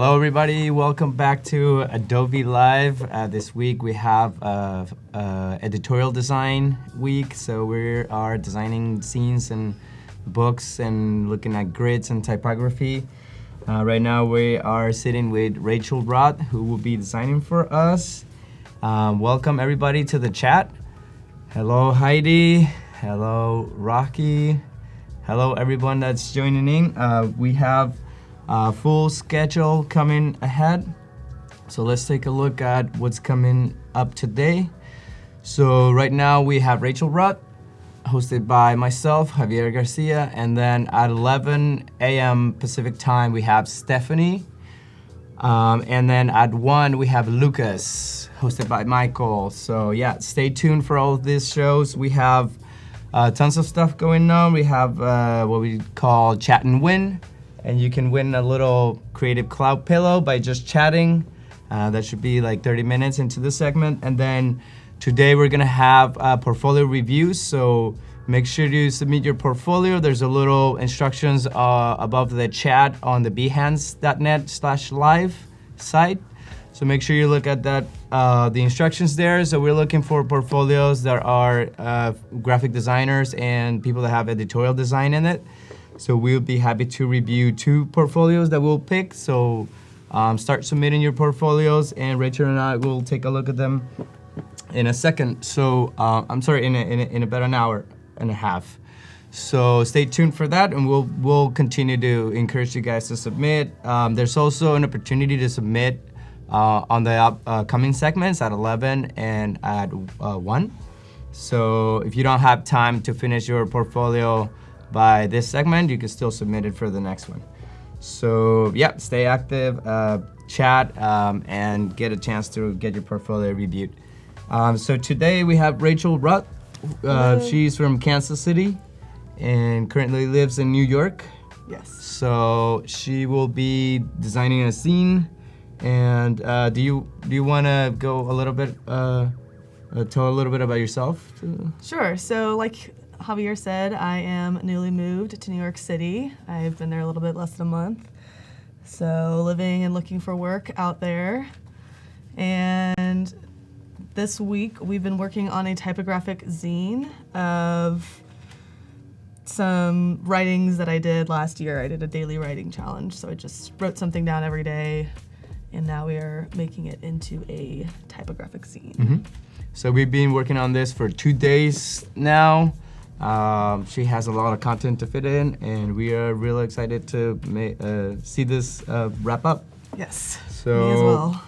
Hello, everybody. Welcome back to Adobe Live. This week we have editorial design week, so we are designing zines and books and looking at grids and typography. Right now we are sitting with Rachel Roth, who will be designing for us. Welcome everybody to the chat. Hello, Heidi. Hello, Rocky. Hello, everyone that's joining in. We have full schedule coming ahead. So let's take a look at what's coming up today. So right now we have Rachel Roth, hosted by myself, Javier Garcia, and then at 11 a.m. Pacific time we have Stephanie. And then at 1 we have Lucas, hosted by Michael. So yeah, stay tuned for all of these shows. We have tons of stuff going on. We have what we call Chat and Win. And you can win a little Creative Cloud pillow by just chatting. That should be like 30 minutes into this segment. And then today we're gonna have portfolio reviews. So make sure to submit your portfolio. There's a little instructions above the chat on the behance.net/live site. So make sure you look at that, the instructions there. So we're looking for portfolios that are graphic designers and people that have editorial design in it. So we'll be happy to review 2 portfolios that we'll pick. So start submitting your portfolios, and Rachel and I will take a look at them in a second. So I'm sorry, in about an hour and a half. So stay tuned for that, and we'll continue to encourage you guys to submit. There's also an opportunity to submit on the upcoming segments at 11 and at 1. So if you don't have time to finish your portfolio by this segment, you can still submit it for the next one. So yeah, stay active, chat, and get a chance to get your portfolio reviewed. So today we have Rachel Roth. She's from Kansas City and currently lives in New York. Yes. So she will be designing a zine. And do you want to go a little bit, tell a little bit about yourself? Sure. So like Javier said, I am newly moved to New York City. I've been there a little bit less than a month. So living and looking for work out there. And this week we've been working on a typographic zine of some writings that I did last year. I did a daily writing challenge. So I just wrote something down every day, and now we are making it into a typographic zine. Mm-hmm. So we've been working on this for 2 days now. She has a lot of content to fit in, and we are really excited to see this wrap up. Yes, so, me as well.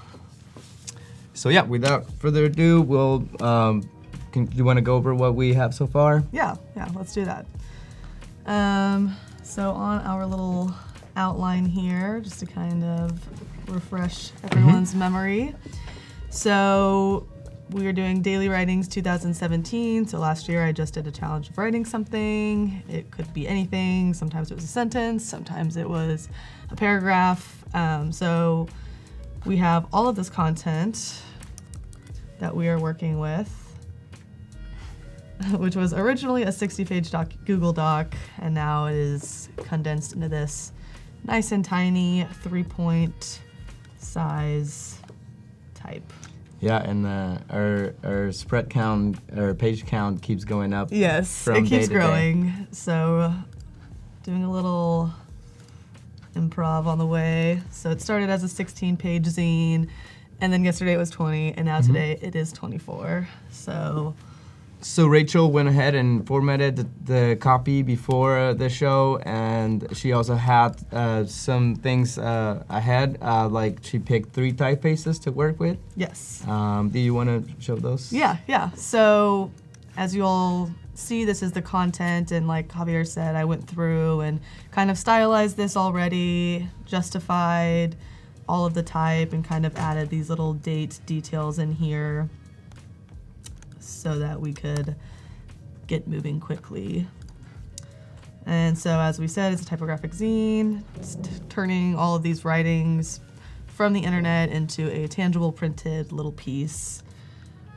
So yeah, without further ado, we'll, you want to go over what we have so far? Yeah, let's do that. So on our little outline here, just to kind of refresh everyone's memory. So we are doing daily writings 2017. So last year I just did a challenge of writing something. It could be anything. Sometimes it was a sentence, sometimes it was a paragraph. So we have all of this content that we are working with, which was originally a 60-page Google Doc, and now it is condensed into this nice and tiny 3-point size type. Yeah, and our spread count, our page count keeps going up. Yes, it keeps growing. So doing a little improv on the way. So it started as a 16-page zine, and then yesterday it was 20, and now today it is 24. So Rachel went ahead and formatted the copy before the show, and she also had some things ahead, like she picked 3 typefaces to work with. Yes. Do you want to show those? Yeah. So as you all see, this is the content, and like Javier said, I went through and kind of stylized this already, justified all of the type, and kind of added these little date details in here so that we could get moving quickly. And so as we said, it's a typographic zine. It's turning all of these writings from the internet into a tangible printed little piece.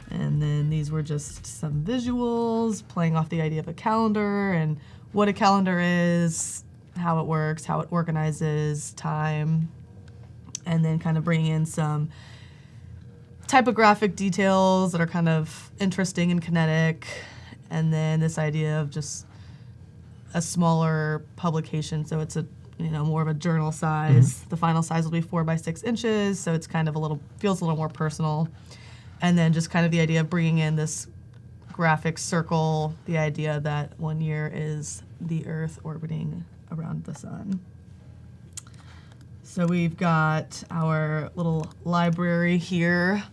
And then these were just some visuals playing off the idea of a calendar and what a calendar is, how it works, how it organizes time. and then kind of bringing in some typographic details that are kind of interesting and kinetic, and then this idea of just a smaller publication, so it's a more of a journal size. The final size will be 4 by 6 inches, so it's kind of feels a little more personal. And then just kind of the idea of bringing in this graphic circle, the idea that 1 year is the Earth orbiting around the sun. So we've got our little library here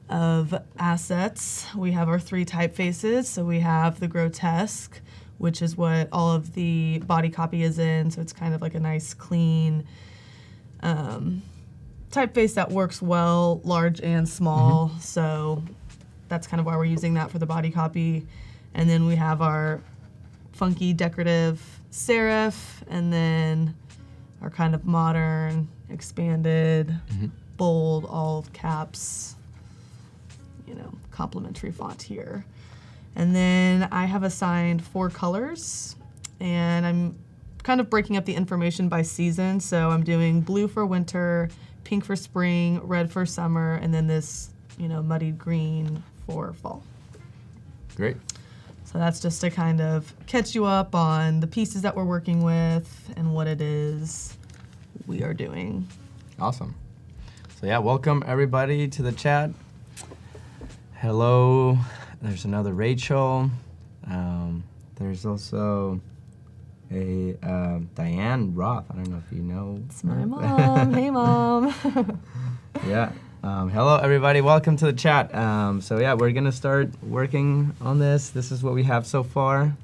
of assets. We have our 3 typefaces. So we have the grotesque, which is what all of the body copy is in. So it's kind of like a nice, clean typeface that works well, large and small. So that's kind of why we're using that for the body copy. And then we have our funky decorative serif, and then our kind of modern, expanded, bold, all caps, complementary font here. And then I have assigned 4 colors, and I'm kind of breaking up the information by season. So I'm doing blue for winter, pink for spring, red for summer, and then this, muddied green for fall. Great. So that's just to kind of catch you up on the pieces that we're working with and what it is we are doing. Awesome. So yeah, welcome everybody to the chat. Hello. There's another Rachel. There's also a Diane Roth. I don't know if you know. It's my mom. Hey, Mom. Yeah. Hello, everybody. Welcome to the chat. So yeah, we're going to start working on this. This is what we have so far.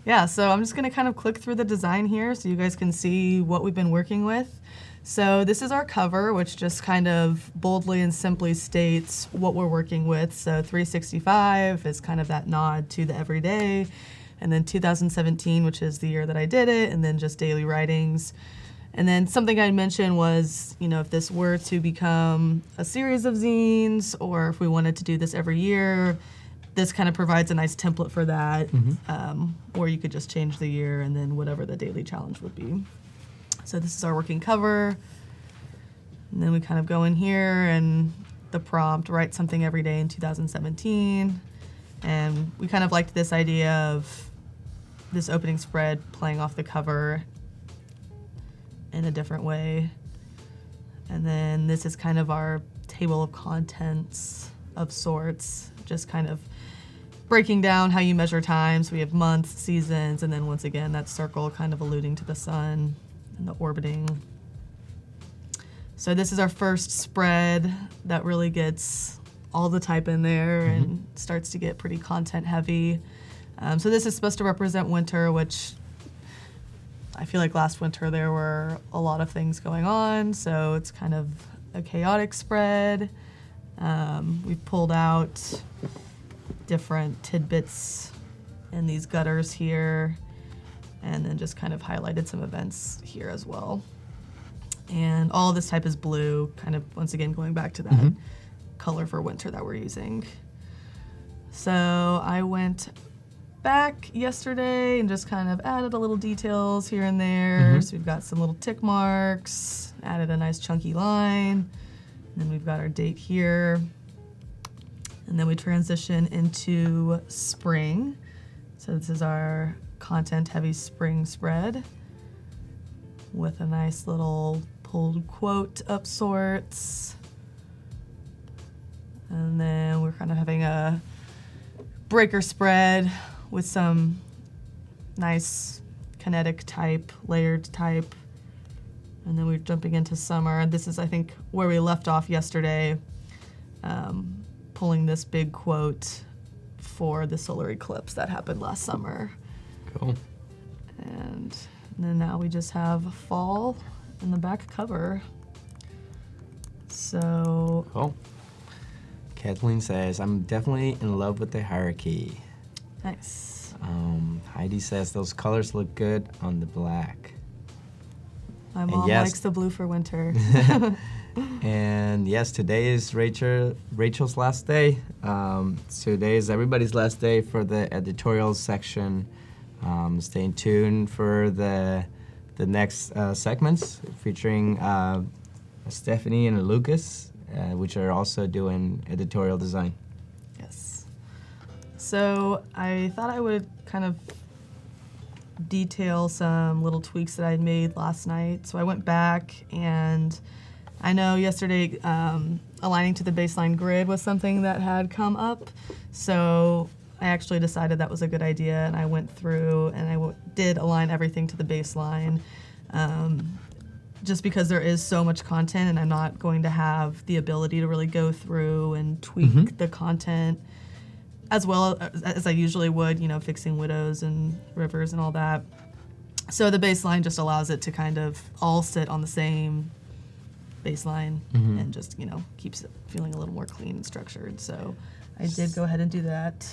Yeah, so I'm just going to kind of click through the design here so you guys can see what we've been working with. So this is our cover, which just kind of boldly and simply states what we're working with. So 365 is kind of that nod to the everyday. And then 2017, which is the year that I did it, and then just daily writings. And then something I mentioned was, if this were to become a series of zines, or if we wanted to do this every year, this kind of provides a nice template for that, or you could just change the year and then whatever the daily challenge would be. So this is our working cover. And then we kind of go in here and the prompt, write something every day in 2017. And we kind of liked this idea of this opening spread playing off the cover in a different way. And then this is kind of our table of contents of sorts, just kind of breaking down how you measure time. So we have months, seasons, and then once again, that circle kind of alluding to the sun and the orbiting. So this is our first spread that really gets all the type in there and starts to get pretty content heavy. So this is supposed to represent winter, which I feel like last winter there were a lot of things going on, so it's kind of a chaotic spread. We've pulled out different tidbits in these gutters here, and then just kind of highlighted some events here as well. And all this type is blue, kind of once again going back to that color for winter that we're using. So I went back yesterday and just kind of added a little details here and there. So we've got some little tick marks, added a nice chunky line, and then we've got our date here. And then we transition into spring. So this is our content heavy spring spread with a nice little pulled quote of sorts. And then we're kind of having a breaker spread with some nice kinetic type, layered type. And then we're jumping into summer. This is, I think, where we left off yesterday, pulling this big quote for the solar eclipse that happened last summer. Cool. And then now we just have fall in the back cover. So. Cool. Kathleen says, I'm definitely in love with the hierarchy. Nice. Heidi says, those colors look good on the black. My mom likes the blue for winter. And yes, today is Rachel's last day. Today is everybody's last day for the editorial section. Stay tuned for the next segments featuring Stephanie and Lucas, which are also doing editorial design. Yes. So I thought I would kind of detail some little tweaks that I made last night. So I went back, and I know yesterday aligning to the baseline grid was something that had come up. So I actually decided that was a good idea, and I went through and I did align everything to the baseline. Just because there is so much content, and I'm not going to have the ability to really go through and tweak the content as well as I usually would, you know, fixing widows and rivers and all that. So the baseline just allows it to kind of all sit on the same baseline and just, you know, keeps it feeling a little more clean and structured. So I did go ahead and do that.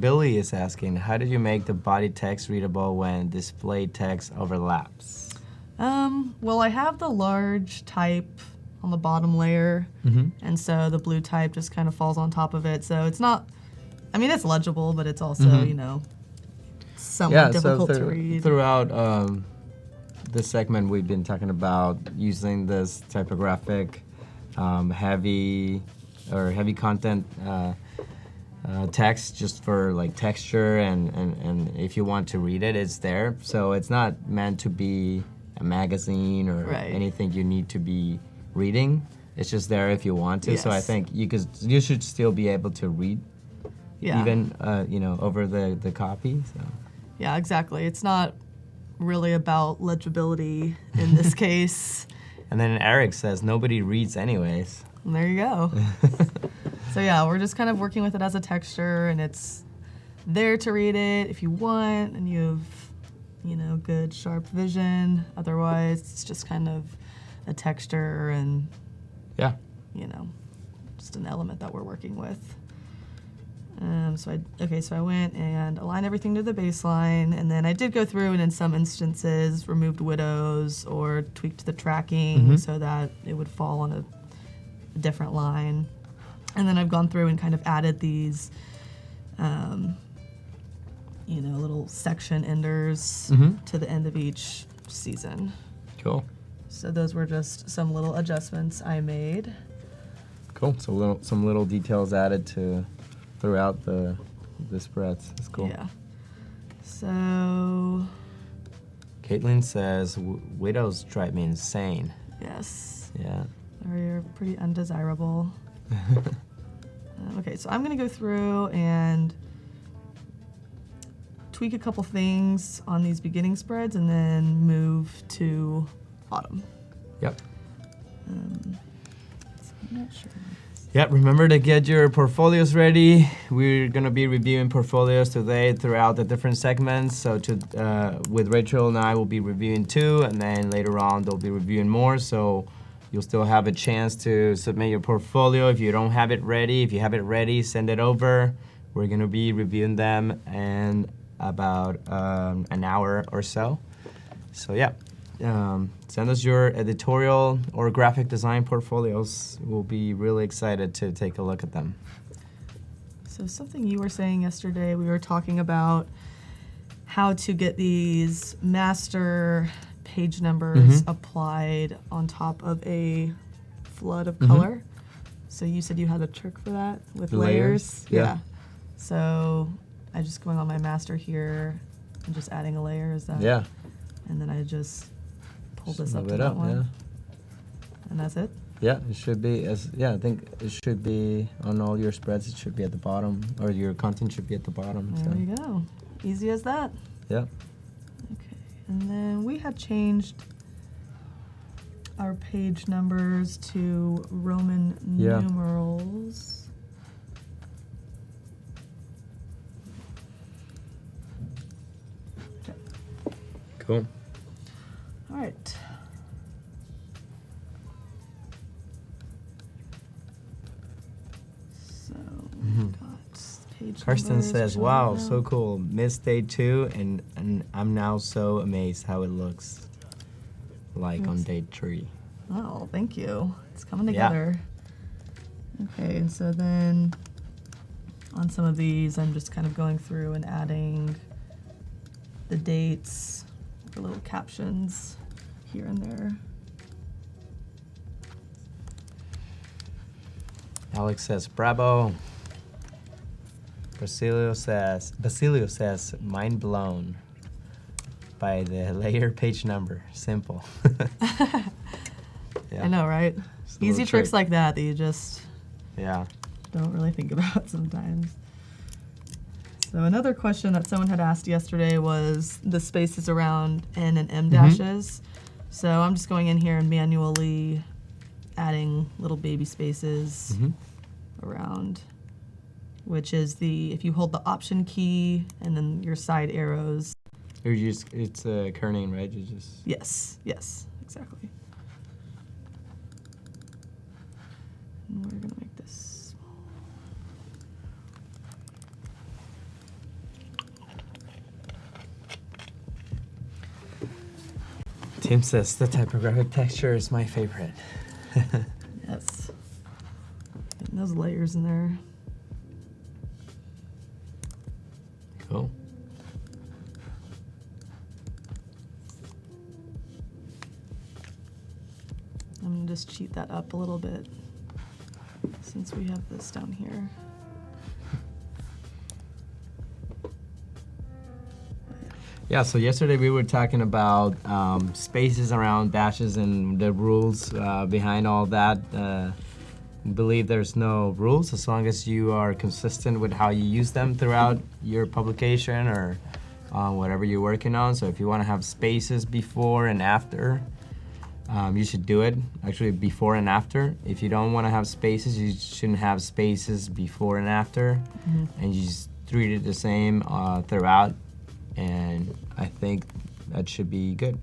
Billy is asking, how did you make the body text readable when display text overlaps? Well, I have the large type on the bottom layer, and so the blue type just kind of falls on top of it. So it's not, I mean, it's legible, but it's also, you know, somewhat difficult to read. Throughout this segment, we've been talking about using this typographic heavy content text just for like texture, and if you want to read it, it's there. So it's not meant to be a magazine or anything you need to be reading. It's just there if you want to. Yes. So I think you should still be able to read, even you know, over the copy. So. Yeah, exactly. It's not really about legibility in this case. And then Eric says nobody reads anyways. And there you go. So yeah, we're just kind of working with it as a texture, and it's there to read it if you want, and you have, you know, good sharp vision. Otherwise, it's just kind of a texture and, you know, just an element that we're working with. So I went and aligned everything to the baseline, and then I did go through and in some instances removed widows or tweaked the tracking so that it would fall on a different line. And then I've gone through and kind of added these, you know, little section enders to the end of each season. Cool. So those were just some little adjustments I made. Cool. So some little details added throughout the spreads. That's cool. Yeah. So Caitlin says widows drive me insane. Yes. Yeah. They're pretty undesirable. Okay, so I'm going to go through and tweak a couple things on these beginning spreads and then move to autumn. Yep. So I'm not sure. Yep, remember to get your portfolios ready. We're going to be reviewing portfolios today throughout the different segments. So with Rachel and I, we'll be reviewing 2, and then later on they'll be reviewing more. So you'll still have a chance to submit your portfolio. If you don't have it ready, if you have it ready, send it over. We're going to be reviewing them in about an hour or so. So yeah, send us your editorial or graphic design portfolios. We'll be really excited to take a look at them. So something you were saying yesterday, we were talking about how to get these master page numbers applied on top of a flood of color. So you said you had a trick for that with layers? Yeah. So I just going on my master here and just adding a layer, is that? Yeah. And then I just pull this up move to it that up, one. yeah. And that's it? Yeah, it should be. I think it should be on all your spreads. It should be at the bottom, or your content should be at the bottom. There you go. Easy as that. Yeah. Okay, and then we had changed our page numbers to Roman numerals. Okay. Cool. All right. So got page Karsten numbers, says, which I wow, don't so know. cool. Missed day 2, and I'm now so amazed how it looks like on day 3. Oh, thank you. It's coming together. Okay, and so then on some of these, I'm just kind of going through and adding the dates, the little captions here and there. Alex says, bravo. Basilio says, mind blown by the layer page number. Simple. Yeah. I know, right? Just a Easy little tricks trick. like that you just Yeah. don't really think about sometimes. So another question that someone had asked yesterday was the spaces around N and M dashes. So I'm just going in here and manually adding little baby spaces around, which is if you hold the Option key and then your side arrows. It's kerning, right? Yes, exactly. And we're gonna make this small. Tim says the typographic texture is my favorite. Yes. Getting those layers in there. Cool. I'm gonna just cheat that up a little bit since we have this down here. Yeah, so yesterday we were talking about spaces around dashes and the rules behind all that. Believe there's no rules as long as you are consistent with how you use them throughout your publication or whatever you're working on. So if you want to have spaces before and after, you should do it actually before and after. If you don't want to have spaces, you shouldn't have spaces before and after, and you just treat it the same throughout, and I think that should be good.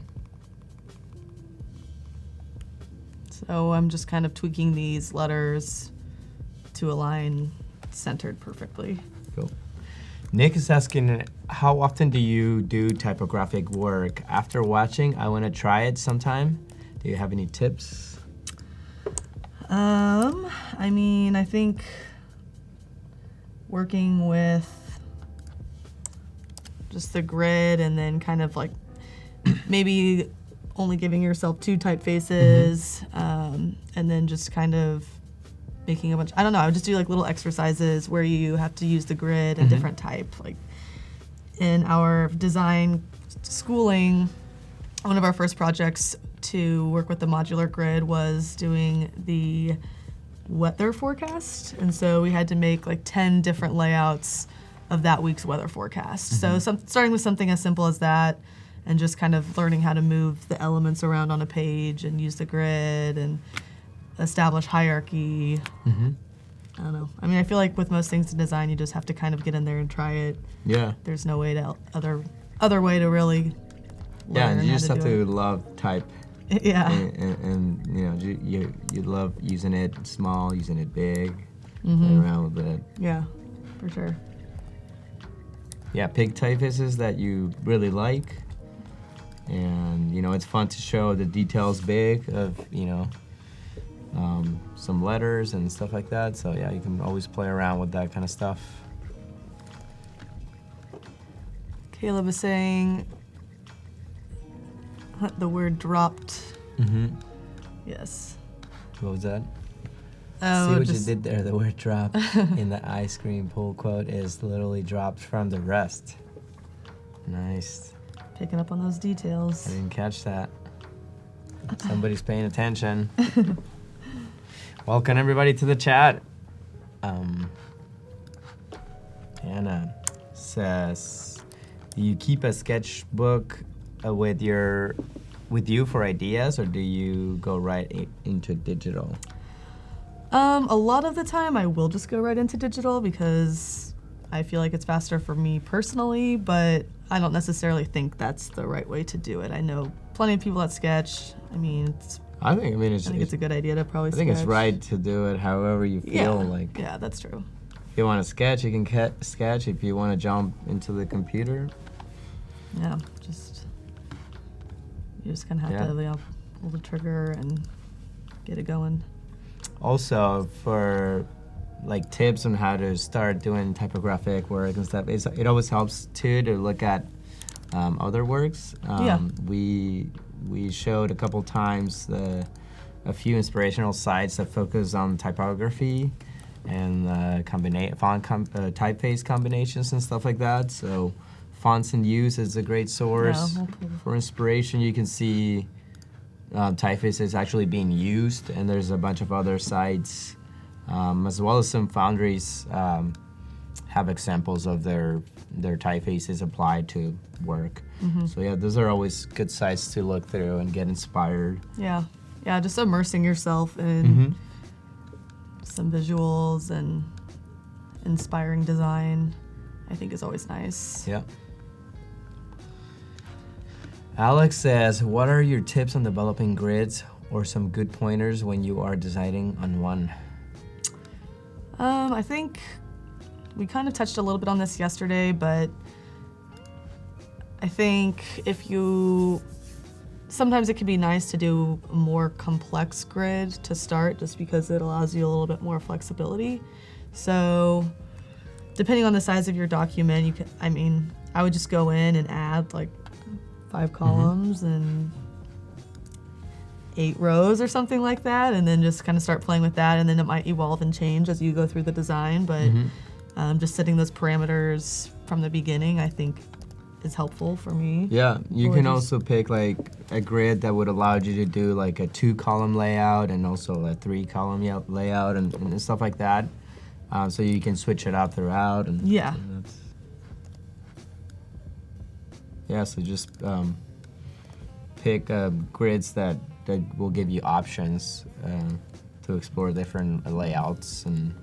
So I'm just kind of tweaking these letters to align centered perfectly. Cool. Nick is asking, how often do you do typographic work? After watching, I want to try it sometime. Do you have any tips? I mean, I think working with just the grid and then kind of like maybe only giving yourself 2 typefaces, and then just kind of making a bunch, I don't know, I would just do like little exercises where you have to use the grid and different type. Like in our design schooling, one of our first projects to work with the modular grid was doing the weather forecast. And so we had to make like 10 different layouts of that week's weather forecast. So starting with something as simple as that and just kind of learning how to move the elements around on a page and use the grid and establish hierarchy. I don't know. I mean, I feel like with most things in design, you just have to kind of get in there and try it. Yeah. There's no way to other way to really learn. Yeah, and you just have do to it. love type. Yeah. And you know, you love using it small, using it big, play around with it. Yeah, for sure. Yeah, pick typefaces that you really like, and you know, it's fun to show the details big of, you know, some letters and stuff like that. So yeah, you can always play around with that kind of stuff. Caleb is saying the word dropped. Yes. What was that? Oh, See what you did there. The word drop in the ice cream pull quote is literally dropped from the rest. Nice. Picking up on those details. I didn't catch that. Somebody's paying attention. Welcome everybody to the chat. Anna says, do you keep a sketchbook with you for ideas, or do you go right into digital? A lot of the time I will just go right into digital because I feel like it's faster for me personally, but I don't necessarily think that's the right way to do it. I know plenty of people that sketch. I mean, I think it's a good idea to probably sketch. I think it's right to do it however you feel like. Yeah, that's true. If you want to sketch, you can sketch. If you want to jump into the computer. Yeah, you just kind of have to pull the trigger and get it going. Also, for like tips on how to start doing typographic work and stuff, it always helps too to look at other works. We showed a couple times a few inspirational sites that focus on typography. and typeface combinations and stuff like that. So fonts in use is a great source for inspiration. You can see typefaces actually being used, and there's a bunch of other sites, as well as some foundries have examples of their typefaces applied to work. So yeah, those are always good sites to look through and get inspired. Yeah, just immersing yourself in some visuals and inspiring design, I think is always nice. Yeah. Alex says, what are your tips on developing grids or some good pointers when you are designing on one? I think we kind of touched a little bit on this yesterday, but I think sometimes it can be nice to do a more complex grid to start, just because it allows you a little bit more flexibility. So depending on the size of your document, I would just go in and add like 5 columns and 8 rows or something like that, and then just kind of start playing with that, and then it might evolve and change as you go through the design, but just setting those parameters from the beginning, I think, is helpful for me. Yeah, you can also pick like a grid that would allow you to do like a 2-column layout and also a 3-column layout and stuff like that, so you can switch it out throughout. And so just pick grids that will give you options to explore different layouts. And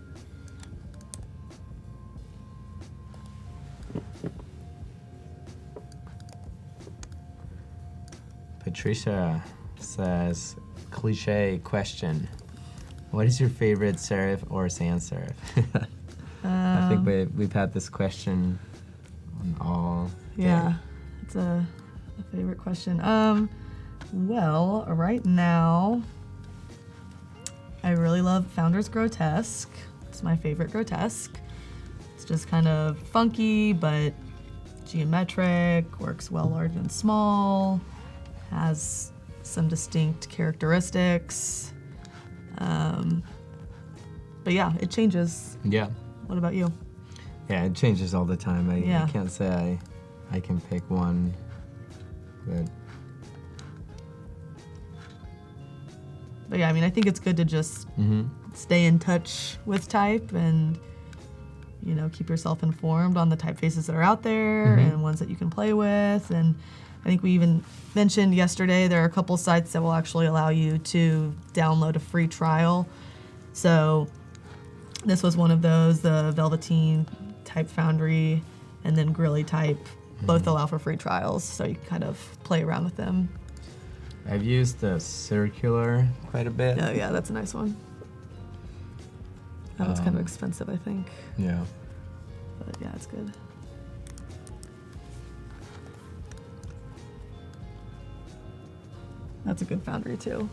Patricia says, cliche question, what is your favorite serif or sans serif? I think we've had this question on all day. Yeah, it's a favorite question. Well, right now, I really love Founders Grotesque. It's my favorite grotesque. It's just kind of funky, but geometric, works well large and small, has some distinct characteristics. But yeah, it changes. Yeah. What about you? Yeah, it changes all the time. I can't say I can pick one, But yeah, I think it's good to just stay in touch with type and, keep yourself informed on the typefaces that are out there and ones that you can play with. And I think we even mentioned yesterday there are a couple sites that will actually allow you to download a free trial. So this was one of those, the Velveteen Type Foundry and then Grilly Type, both allow for free trials, so you can kind of play around with them. I've used the circular quite a bit. Oh yeah, that's a nice one. That one's kind of expensive, I think. Yeah. But yeah, it's good. That's a good foundry too.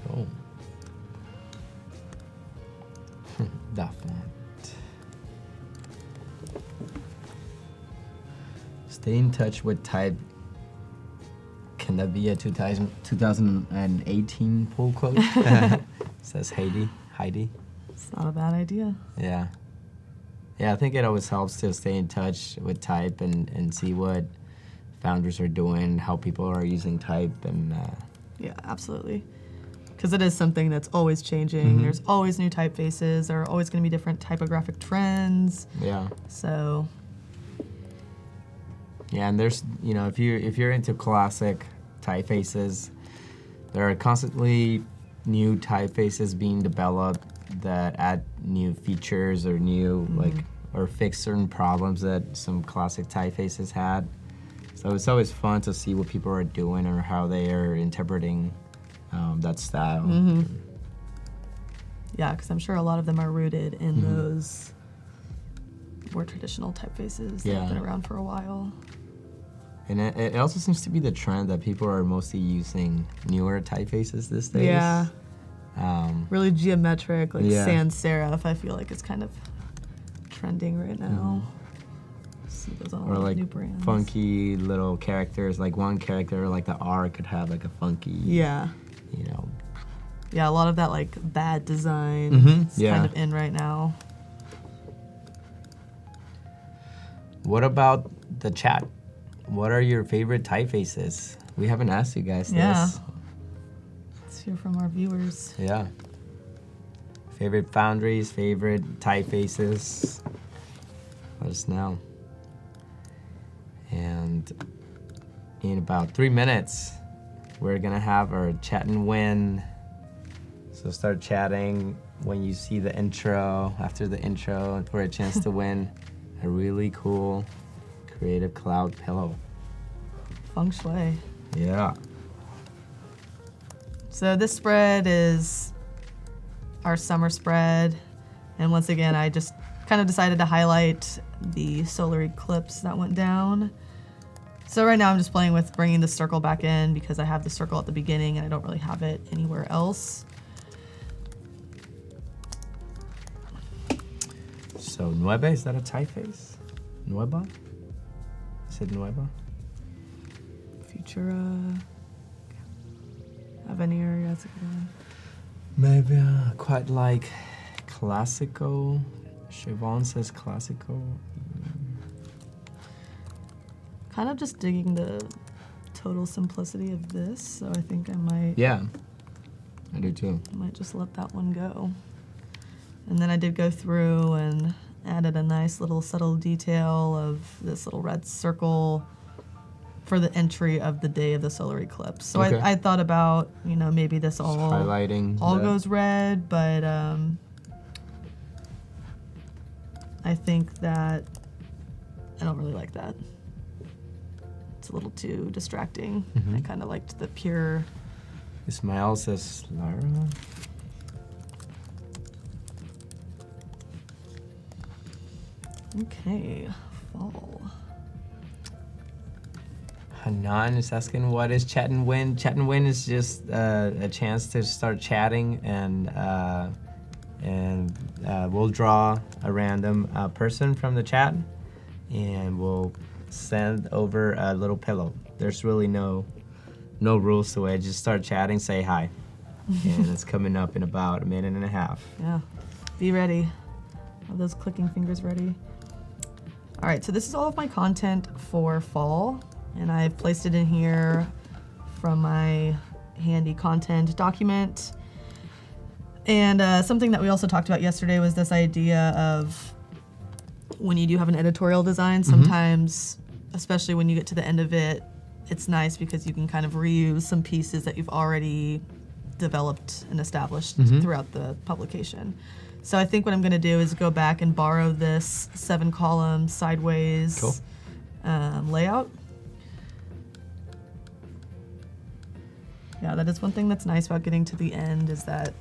Cool. That font. Stay in touch with type. Can that be a 2018 pull quote? Says Heidi. It's not a bad idea. Yeah. Yeah, I think it always helps to stay in touch with type and see what founders are doing, how people are using type, and yeah, absolutely. Because it is something that's always changing. There's always new typefaces. There are always going to be different typographic trends. Yeah. So. Yeah, and there's, if you're into classic typefaces, there are constantly new typefaces being developed that add new features or new or fix certain problems that some classic typefaces had. So it's always fun to see what people are doing or how they are interpreting that style. Yeah, because I'm sure a lot of them are rooted in those more traditional typefaces that have been around for a while. And it also seems to be the trend that people are mostly using newer typefaces these days. Yeah. Really geometric, sans serif, I feel like it's kind of trending right now. See those all Or like new brands. funky little characters, like one character, like the R could have like a funky, Yeah. you know. Yeah, a lot of that like bad design is yeah. kind of in right now. What about the chat? What are your favorite typefaces? We haven't asked you guys Yeah. this. Let's hear from our viewers. Yeah. Favorite foundries, favorite typefaces. Let us know. And in about 3 minutes, we're gonna have our chat and win. So start chatting when you see the intro, after the intro, for a chance to win a really cool Creative Cloud pillow. Feng Shui. Yeah. So this spread is our summer spread. And once again, I just kind of decided to highlight the solar eclipse that went down. So right now I'm just playing with bringing the circle back in because I have the circle at the beginning and I don't really have it anywhere else. So Nueva, is that a typeface? Nueva? Is it Nueva? Futura. Avenir, yeah, that's a good one. Maybe quite like classical. Siobhan says classical. Kind of just digging the total simplicity of this, so I think I might Yeah, I do too. just let that one go. And then I did go through and added a nice little subtle detail of this little red circle for the entry of the day of the solar eclipse. So Okay. I thought about, you know, maybe this Just all highlighting. goes red, but I think that I don't really like that. It's a little too distracting. I kind of liked the pure. Ismail says Lara. Okay, fall. Hanan is asking, what is chat and win? Chat and win is just a chance to start chatting, and we'll draw a random person from the chat, and we'll send over a little pillow. There's really no rules to it. Just start chatting, say hi, and it's coming up in about a minute and a half. Yeah, be ready. Have those clicking fingers ready. All right, so this is all of my content for fall, and I've placed it in here from my handy content document. And something that we also talked about yesterday was this idea of when you do have an editorial design, sometimes, especially when you get to the end of it, it's nice because you can kind of reuse some pieces that you've already developed and established throughout the publication. So I think what I'm going to do is go back and borrow this 7-column sideways layout. Yeah, that is one thing that's nice about getting to the end, is that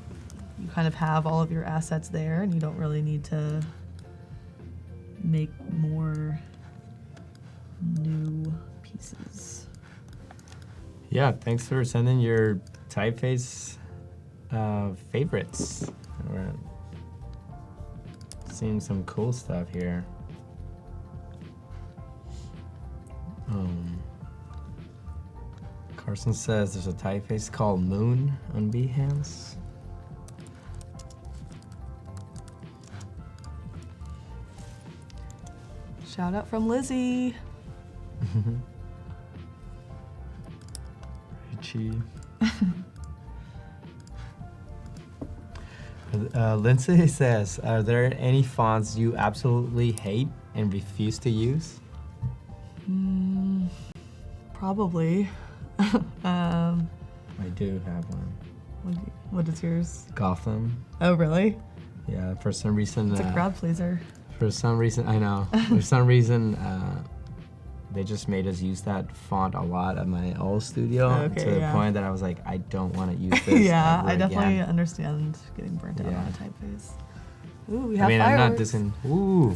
you kind of have all of your assets there and you don't really need to make more new pieces. Yeah, thanks for sending your typeface favorites. We're seeing some cool stuff here. Carson says there's a typeface called Moon on Behance. Shout out from Lizzie. Richie. Lindsay says, are there any fonts you absolutely hate and refuse to use? Probably. I do have one. What is yours? Gotham. Oh, really? Yeah, for some reason. It's a crowd pleaser. For some reason, I know. For some reason, they just made us use that font a lot at my old studio, to the point that I was like, I don't want to use this. Yeah, ever I definitely again. understand getting burnt out on a typeface. Ooh, we have I mean, fireworks. I'm not dissing. Ooh.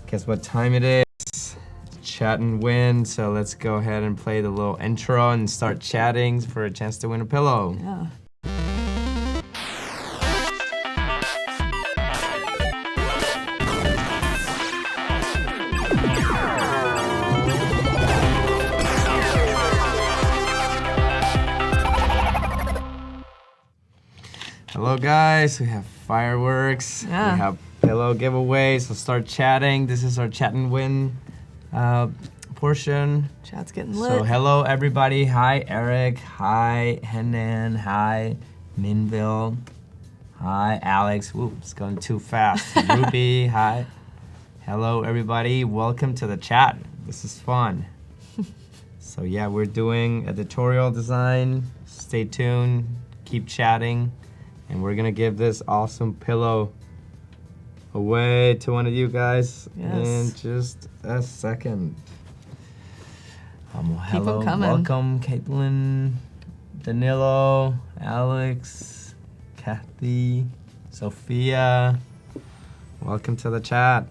Guess what time it is? Chat and win. So let's go ahead and play the little intro and start chatting for a chance to win a pillow. Yeah. Hello guys, we have fireworks, Yeah. we have pillow giveaways, so start chatting. This is our chat and win portion. Chat's getting lit. So hello everybody, hi Eric, hi Henan, hi Minville, hi Alex, whoop, it's going too fast. Ruby, hi. Hello everybody, welcome to the chat. This is fun. So yeah, we're doing editorial design. Stay tuned, keep chatting, and we're gonna give this awesome pillow away to one of you guys in just a second. Hello, welcome Caitlin, Danilo, Alex, Kathy, Sophia. Welcome to the chat.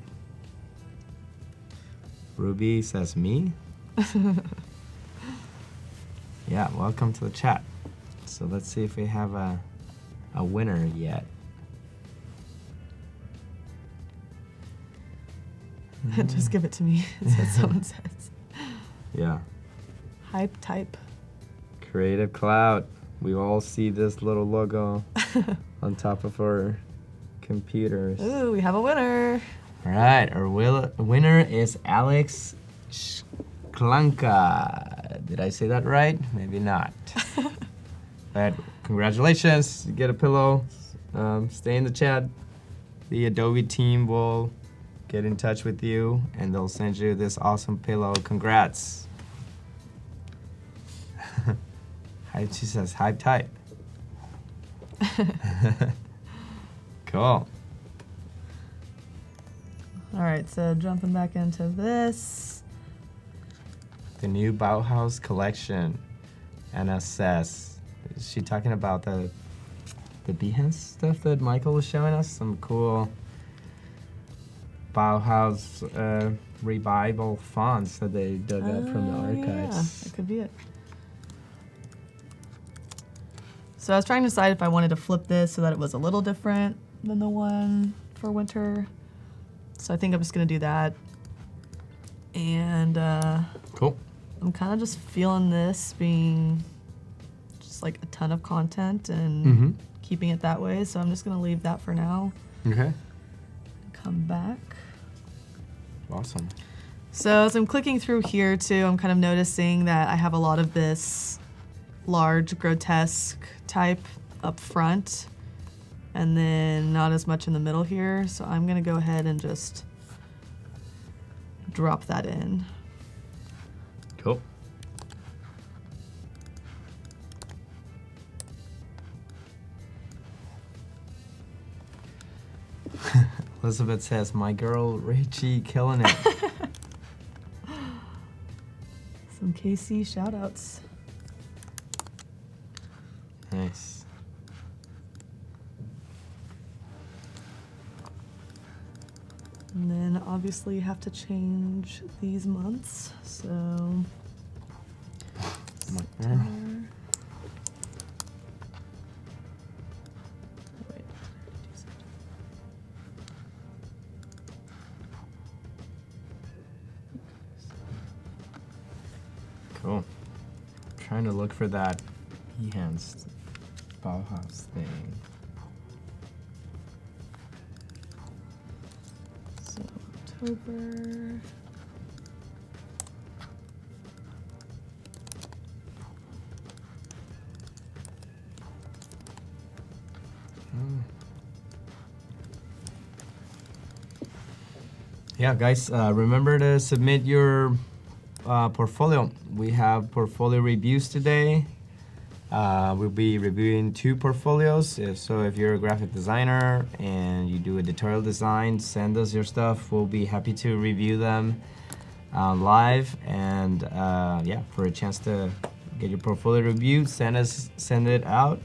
Ruby says me. Yeah, welcome to the chat. So let's see if we have a winner yet. Just give it to me. That's what someone says. Yeah. Hype type. Creative Cloud. We all see this little logo on top of our computers. Ooh, we have a winner. All right, our winner is Alex Klanka. Did I say that right? Maybe not. But congratulations, you get a pillow. Stay in the chat. The Adobe team will get in touch with you and they'll send you this awesome pillow. Congrats. She says hype type. Cool. All right, so jumping back into this. The new Bauhaus collection. Anna says, is she talking about the Behance stuff that Michael was showing us? Some cool Bauhaus revival fonts that they dug up from the archives. Yeah, that could be it. So I was trying to decide if I wanted to flip this so that it was a little different than the one for winter. So I think I'm just gonna do that. And Cool. I'm kind of just feeling this being just like a ton of content and keeping it that way. So I'm just gonna leave that for now. Okay. Come back. Awesome. So as I'm clicking through here too, I'm kind of noticing that I have a lot of this large grotesque type up front and then not as much in the middle here. So I'm gonna go ahead and just drop that in. Cool. Elizabeth says, my girl Rachie killing it. Some KC shout outs. Nice. And then obviously you have to change these months. So September. Wait. Cool. Trying to look for that Behance Bauhaus thing. So October. Yeah, guys, remember to submit your portfolio. We have portfolio reviews today. We'll be reviewing 2 portfolios. So if you're a graphic designer and you do editorial design, send us your stuff. We'll be happy to review them live. And yeah, for a chance to get your portfolio reviewed, send it out.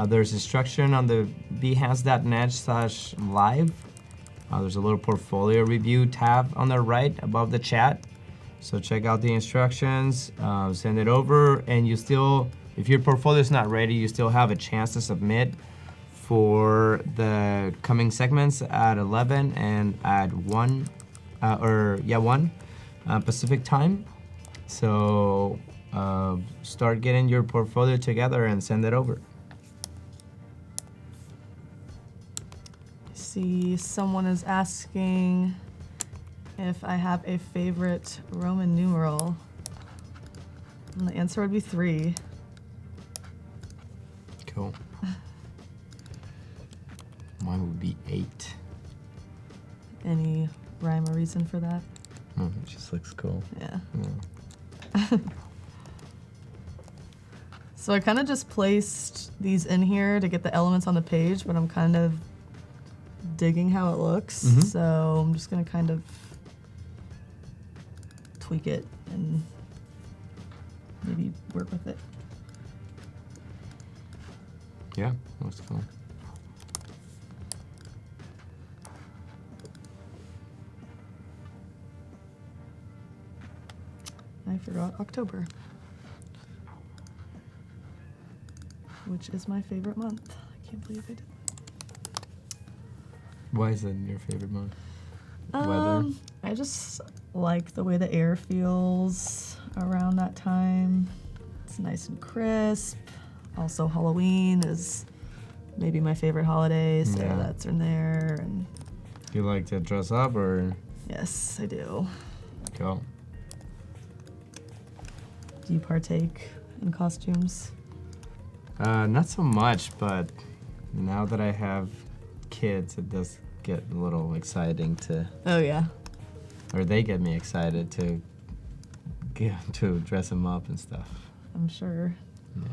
There's instruction on the behance.net/live. There's a little portfolio review tab on the right above the chat. So check out the instructions, send it over, and you still, if your portfolio is not ready, you still have a chance to submit for the coming segments at 11 and at 1 Pacific time. So start getting your portfolio together and send it over. see, someone is asking if I have a favorite Roman numeral. And the answer would be 3. Cool. Mine would be 8. Any rhyme or reason for that? It just looks cool. Yeah. Yeah. So I kind of just placed these in here to get the elements on the page, but I'm kind of digging how it looks. Mhm. So I'm just gonna kind of tweak it and maybe work with it. Yeah, looks cool. I forgot October, which is my favorite month. I can't believe I did. Why is it your favorite month? Weather? I just like the way the air feels around that time. It's nice and crisp. Also, Halloween is maybe my favorite holiday, so Yeah. that's in there. And You like to dress up or yes, I do. go? Do you partake in costumes? Not so much, but now that I have kids, it does get a little exciting to, Oh yeah. or they get me excited to to dress them up and stuff. I'm sure. Yeah.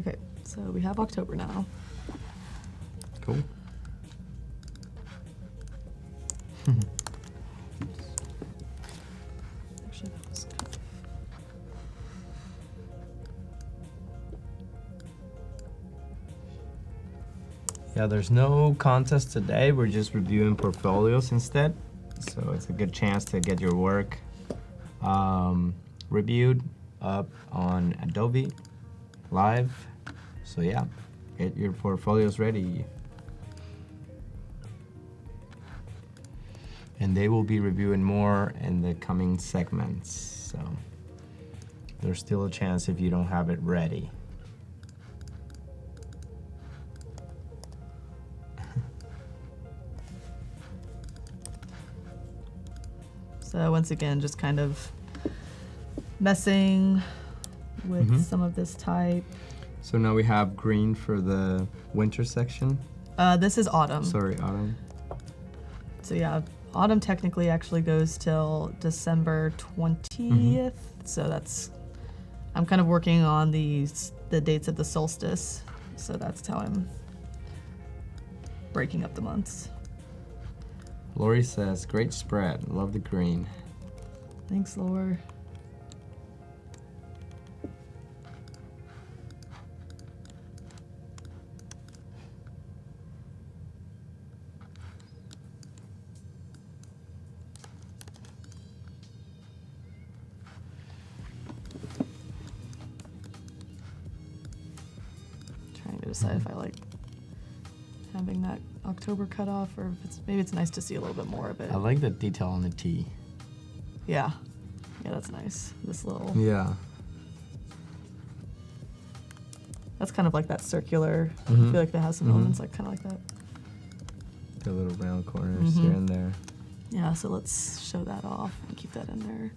Okay, so we have October now. Cool. Actually, that was kind of... Yeah, there's no contest today. We're just reviewing portfolios instead. So it's a good chance to get your work reviewed up on Adobe Live. So yeah, get your portfolios ready. And they will be reviewing more in the coming segments. So there's still a chance if you don't have it ready. So once again, just kind of messing with some of this type. So now we have green for the winter section. This is autumn. Sorry, autumn. So yeah, autumn technically actually goes till December 20th. So that's, I'm kind of working on the dates of the solstice. So that's how I'm breaking up the months. Lori says, great spread. Love the green. Thanks, Laura. Trying to decide if I like having that October cutoff, or if it's, maybe it's nice to see a little bit more of it. I like the detail on the T. Yeah. Yeah, that's nice. This little, Yeah. that's kind of like that circular. I feel like that has some elements like kind of like that. The little round corners here and there. Yeah, so let's show that off and keep that in there.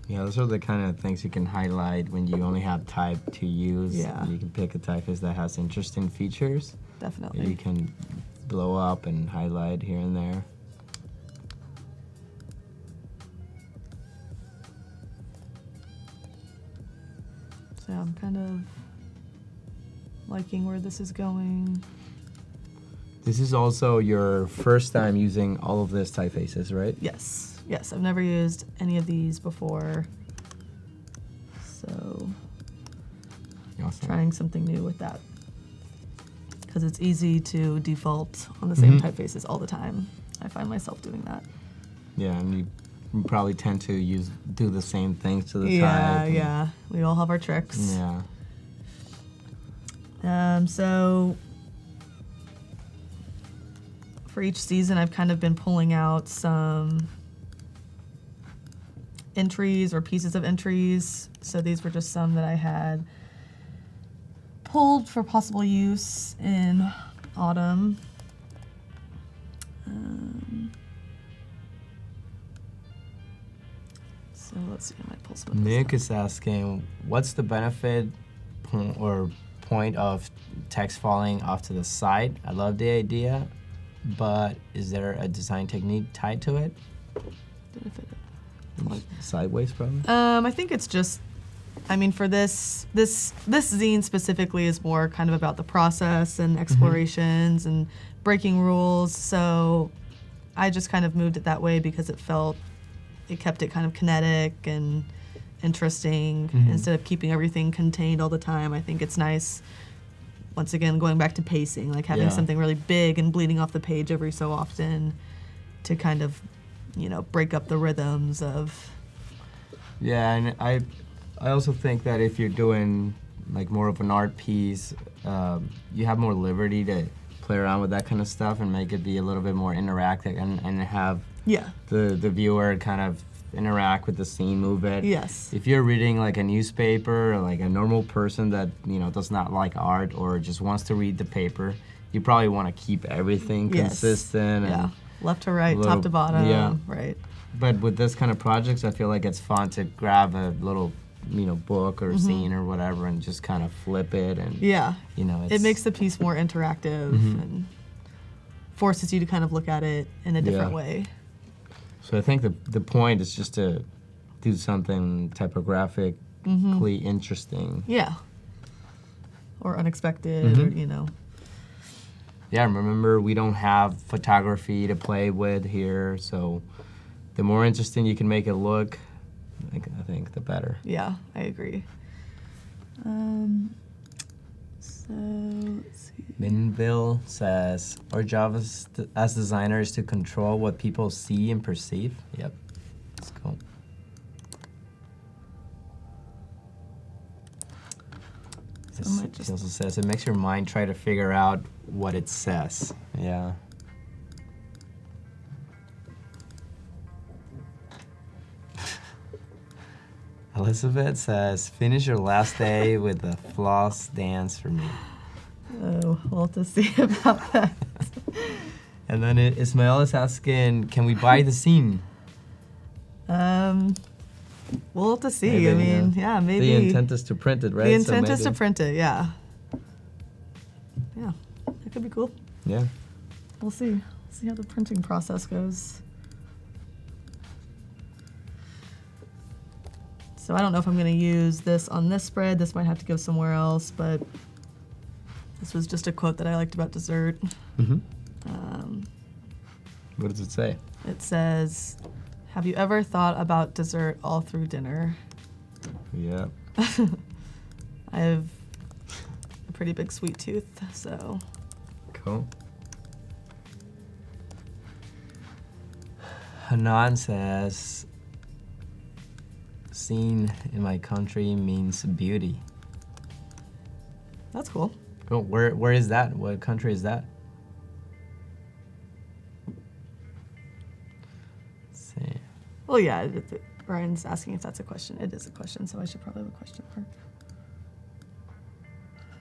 Yeah, those are the kind of things you can highlight when you only have type to use. Yeah. You can pick a typeface that has interesting features. Definitely. You can blow up and highlight here and there. So I'm kind of liking where this is going. This is also your first time using all of this typefaces, right? Yes. Yes, I've never used any of these before. So Awesome. trying something new with that. Because it's easy to default on the same typefaces all the time. I find myself doing that. Yeah, and you probably tend to do the same things to the Yeah, type. yeah. We all have our tricks. Yeah. So for each season, I've kind of been pulling out some entries or pieces of entries. So these were just some that I had pulled for possible use in autumn. So let's see, I might pull some of this Nick out. is asking, what's the benefit or point of text falling off to the side? I love the idea, but is there a design technique tied to it? Sideways, probably? I think it's just, I mean, for this zine specifically is more kind of about the process and explorations and breaking rules. So I just kind of moved it that way because it kept it kind of kinetic and interesting instead of keeping everything contained all the time. I think it's nice, once again, going back to pacing, like having something really big and bleeding off the page every so often to kind of, break up the rhythms of. Yeah, and I also think that if you're doing like more of an art piece, you have more liberty to play around with that kind of stuff and make it be a little bit more interactive and have the viewer kind of interact with the scene, move it. Yes. If you're reading like a newspaper or like a normal person that does not like art or just wants to read the paper, you probably want to keep everything consistent. And left to right, top to bottom. Yeah. Right. But with this kind of projects, I feel like it's fun to grab a little book or scene or whatever and just kind of flip it and it makes the piece more interactive and forces you to kind of look at it in a different way. So I think the point is just to do something typographically interesting. Yeah. Or unexpected, or. Yeah, remember we don't have photography to play with here, so the more interesting you can make it look, I think the better. Yeah, I agree. So let's see. Minville says, our job as designers to control what people see and perceive. Yep, let's go. He also says, it makes your mind try to figure out what it says. Yeah. Elizabeth says, finish your last day with a floss dance for me. Oh, we'll have to see about that. And then Ismael is asking, can we buy the scene? We'll have to see. Maybe, I mean, maybe. The intent is to print it, right? The intent is to print it, yeah. Yeah, it could be cool. Yeah. We'll see. See how the printing process goes. So I don't know if I'm going to use this on this spread. This might have to go somewhere else, but this was just a quote that I liked about dessert. What does it say? It says, have you ever thought about dessert all through dinner? Yeah. I have a pretty big sweet tooth, so. Cool. Hanan says, scene in my country means beauty. That's cool. Cool. Where is that? What country is that? Let's see. Well, yeah, Ryan's asking if that's a question. It is a question, so I should probably have a question mark.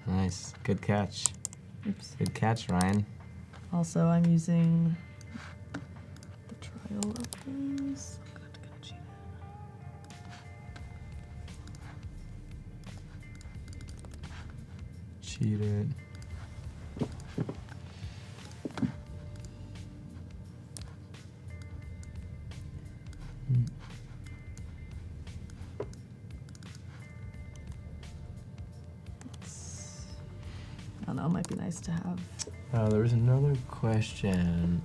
Nice. Good catch. Oops. Good catch, Ryan. Also, I'm using the trial of these. Cheated. I don't know, it might be nice to have. There was another question.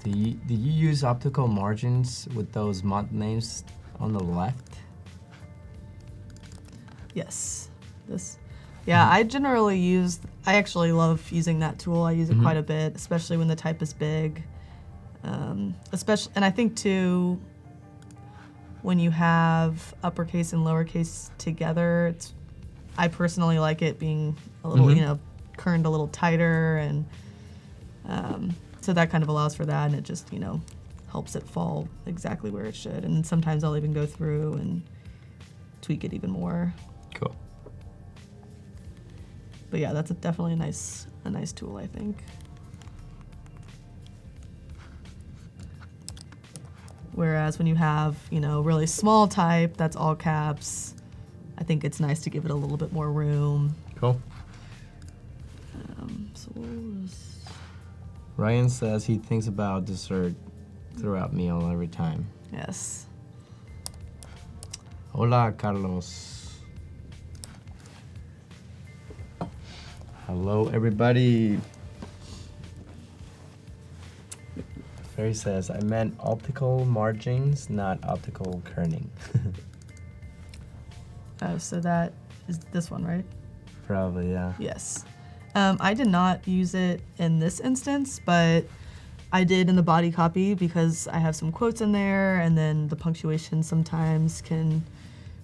Did you use optical margins with those month names on the left? Yes. Yeah, I actually love using that tool. I use it quite a bit, especially when the type is big. And I think too, when you have uppercase and lowercase together, I personally like it being a little, kerned a little tighter, and so that kind of allows for that, and it just, helps it fall exactly where it should. And sometimes I'll even go through and tweak it even more. Cool. But yeah, that's definitely a nice tool, I think. Whereas when you have, really small type, that's all caps, I think it's nice to give it a little bit more room. Cool. So we'll just... Ryan says he thinks about dessert throughout meal every time. Yes. Hola, Carlos. Hello, everybody. Ferry says, I meant optical margins, not optical kerning. Oh, so that is this one, right? Probably, yeah. Yes. I did not use it in this instance, but I did in the body copy because I have some quotes in there, and then the punctuation sometimes can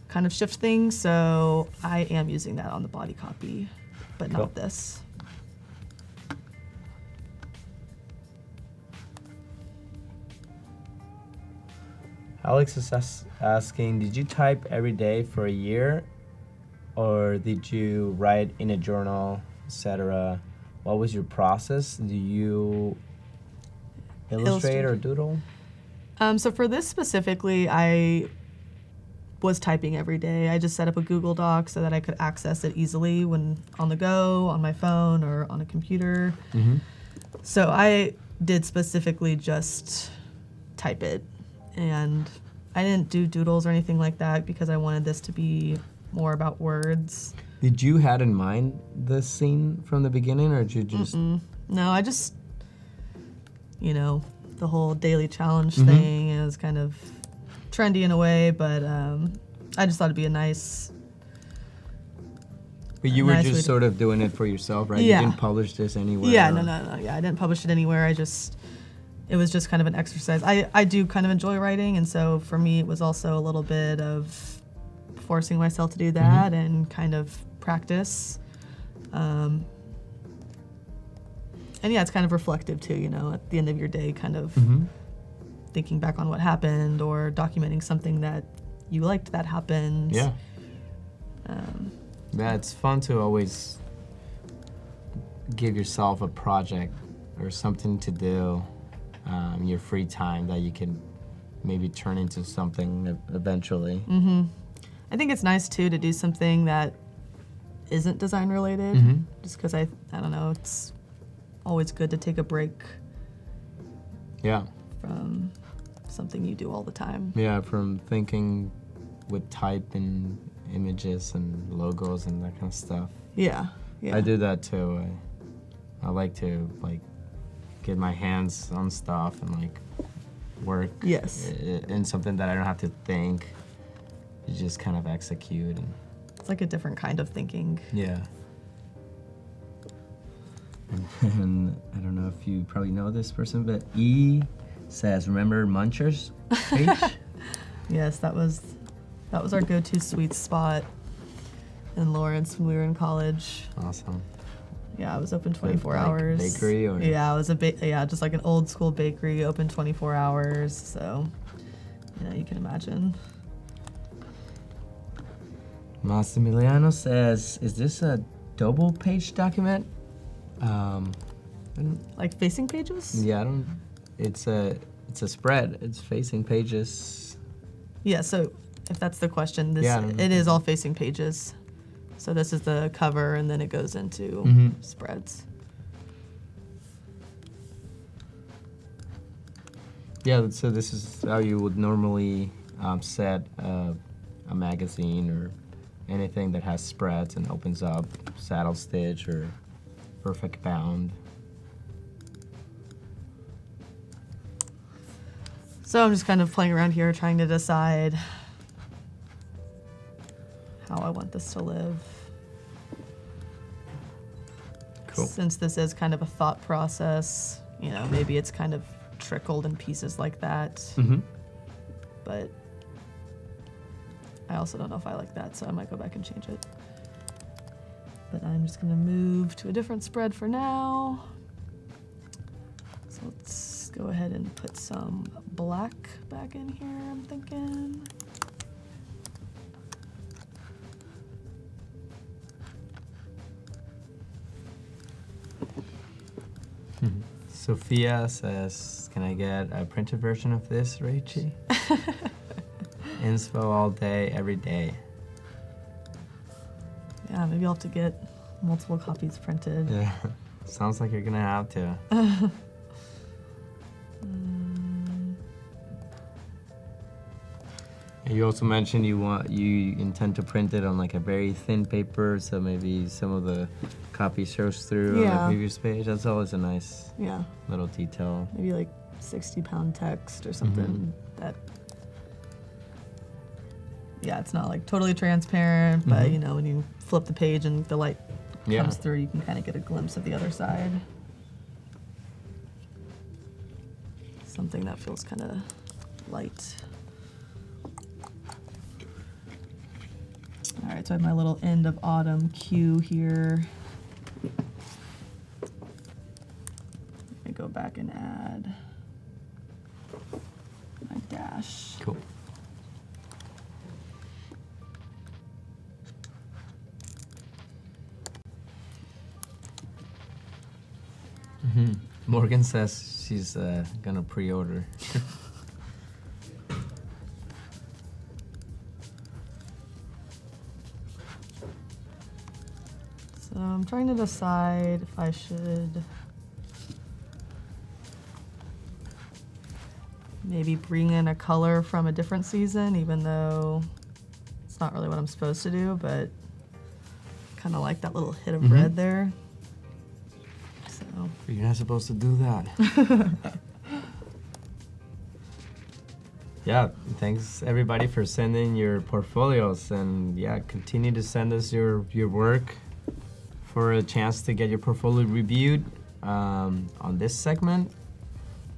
kind of shift things, so I am using that on the body copy, but Cool. not this. Alex is asking, did you type every day for a year, or did you write in a journal, etc.? What was your process? Do you illustrate or doodle? So for this specifically, I was typing every day. I just set up a Google Doc so that I could access it easily when on the go, on my phone, or on a computer. Mm-hmm. So I did specifically just type it. And I didn't do doodles or anything like that because I wanted this to be more about words. Did you had in mind this scene from the beginning, or did you just... No, I just, the whole daily challenge thing is kind of trendy in a way, but I just thought it'd be a nice... But you were just sort of doing it for yourself, right? Yeah. You didn't publish this anywhere? Yeah, no. Yeah, I didn't publish it anywhere. It was just kind of an exercise. I do kind of enjoy writing, and so for me it was also a little bit of forcing myself to do that and kind of practice. And yeah, it's kind of reflective too, at the end of your day, kind of thinking back on what happened or documenting something that you liked that happened. Yeah. Yeah, it's fun to always give yourself a project or something to do. Your free time that you can maybe turn into something eventually. I think it's nice too to do something that isn't design related, just because I don't know, it's always good to take a break. Yeah. From something you do all the time. Yeah, from thinking with type and images and logos and that kind of stuff. Yeah. I do that too. I like to get my hands on stuff and work in something that I don't have to think. You just kind of execute. And it's like a different kind of thinking. Yeah. And I don't know if you probably know this person, but E says, remember Munchers page? Yes, that was our go-to sweet spot in Lawrence when we were in college. Awesome. Yeah, it was open 24 hours. Bakery or? Yeah, it was just like an old school bakery, open 24 hours. So, you can imagine. Massimiliano says, is this a double page document? Like facing pages? Yeah, it's a spread. It's facing pages. Yeah, so if that's the question, it is all facing pages. So this is the cover, and then it goes into spreads. Yeah, so this is how you would normally set a magazine or anything that has spreads and opens up, saddle stitch or perfect bound. So I'm just kind of playing around here trying to decide how I want this to live. Cool. Since this is kind of a thought process, maybe it's kind of trickled in pieces like that. But I also don't know if I like that, so I might go back and change it. But I'm just gonna move to a different spread for now. So let's go ahead and put some black back in here, I'm thinking. Sophia says, can I get a printed version of this, Rachie? Inspo all day, every day. Yeah, maybe I'll have to get multiple copies printed. Yeah, sounds like you're gonna have to. And you also mentioned you intend to print it on like a very thin paper, so maybe some of the copy shows through on the previous page. That's always a nice little detail. Maybe like 60-pound text or something that. Yeah, it's not like totally transparent, but you know, when you flip the page and the light comes through, you can kind of get a glimpse of the other side. Something that feels kind of light. All right, so I have my little end of autumn cue here. Let me go back and add my dash. Cool. Morgan says she's gonna pre-order. So I'm trying to decide if I should maybe bring in a color from a different season, even though it's not really what I'm supposed to do, but kind of like that little hit of red there. So You're not supposed to do that. Yeah, thanks everybody for sending your portfolios, and yeah, continue to send us your work for a chance to get your portfolio reviewed on this segment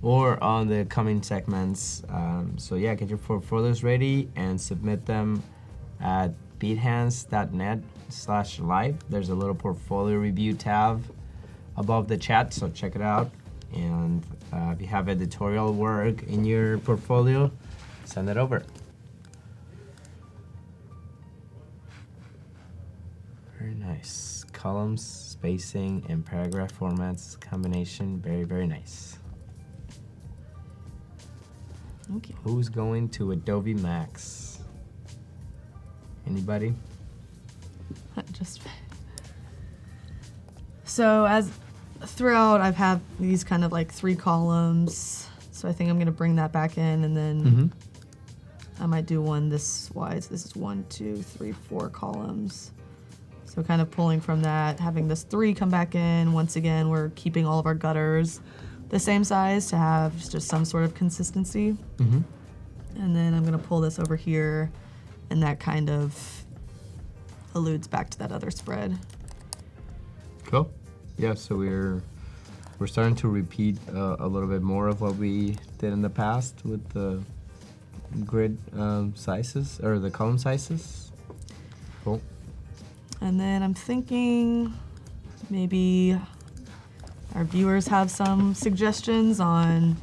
or on the coming segments. So yeah, get your portfolios ready and submit them at beathands.net/live. There's a little portfolio review tab above the chat, so check it out. And if you have editorial work in your portfolio, send it over. Very nice. Columns, spacing, and paragraph formats combination, very, very nice. thank you. Who's going to Adobe Max? Anybody? Just so as throughout, I've had these kind of like 3 columns. So I think I'm gonna bring that back in, and then I might do one this wise. This is 1, 2, 3, 4 columns. So kind of pulling from that, having this 3 come back in. Once again, we're keeping all of our gutters the same size to have just some sort of consistency. And then I'm gonna pull this over here, and that kind of alludes back to that other spread. Cool. Yeah, so we're starting to repeat a little bit more of what we did in the past with the grid sizes, or the column sizes. Cool. And then I'm thinking maybe our viewers have some suggestions on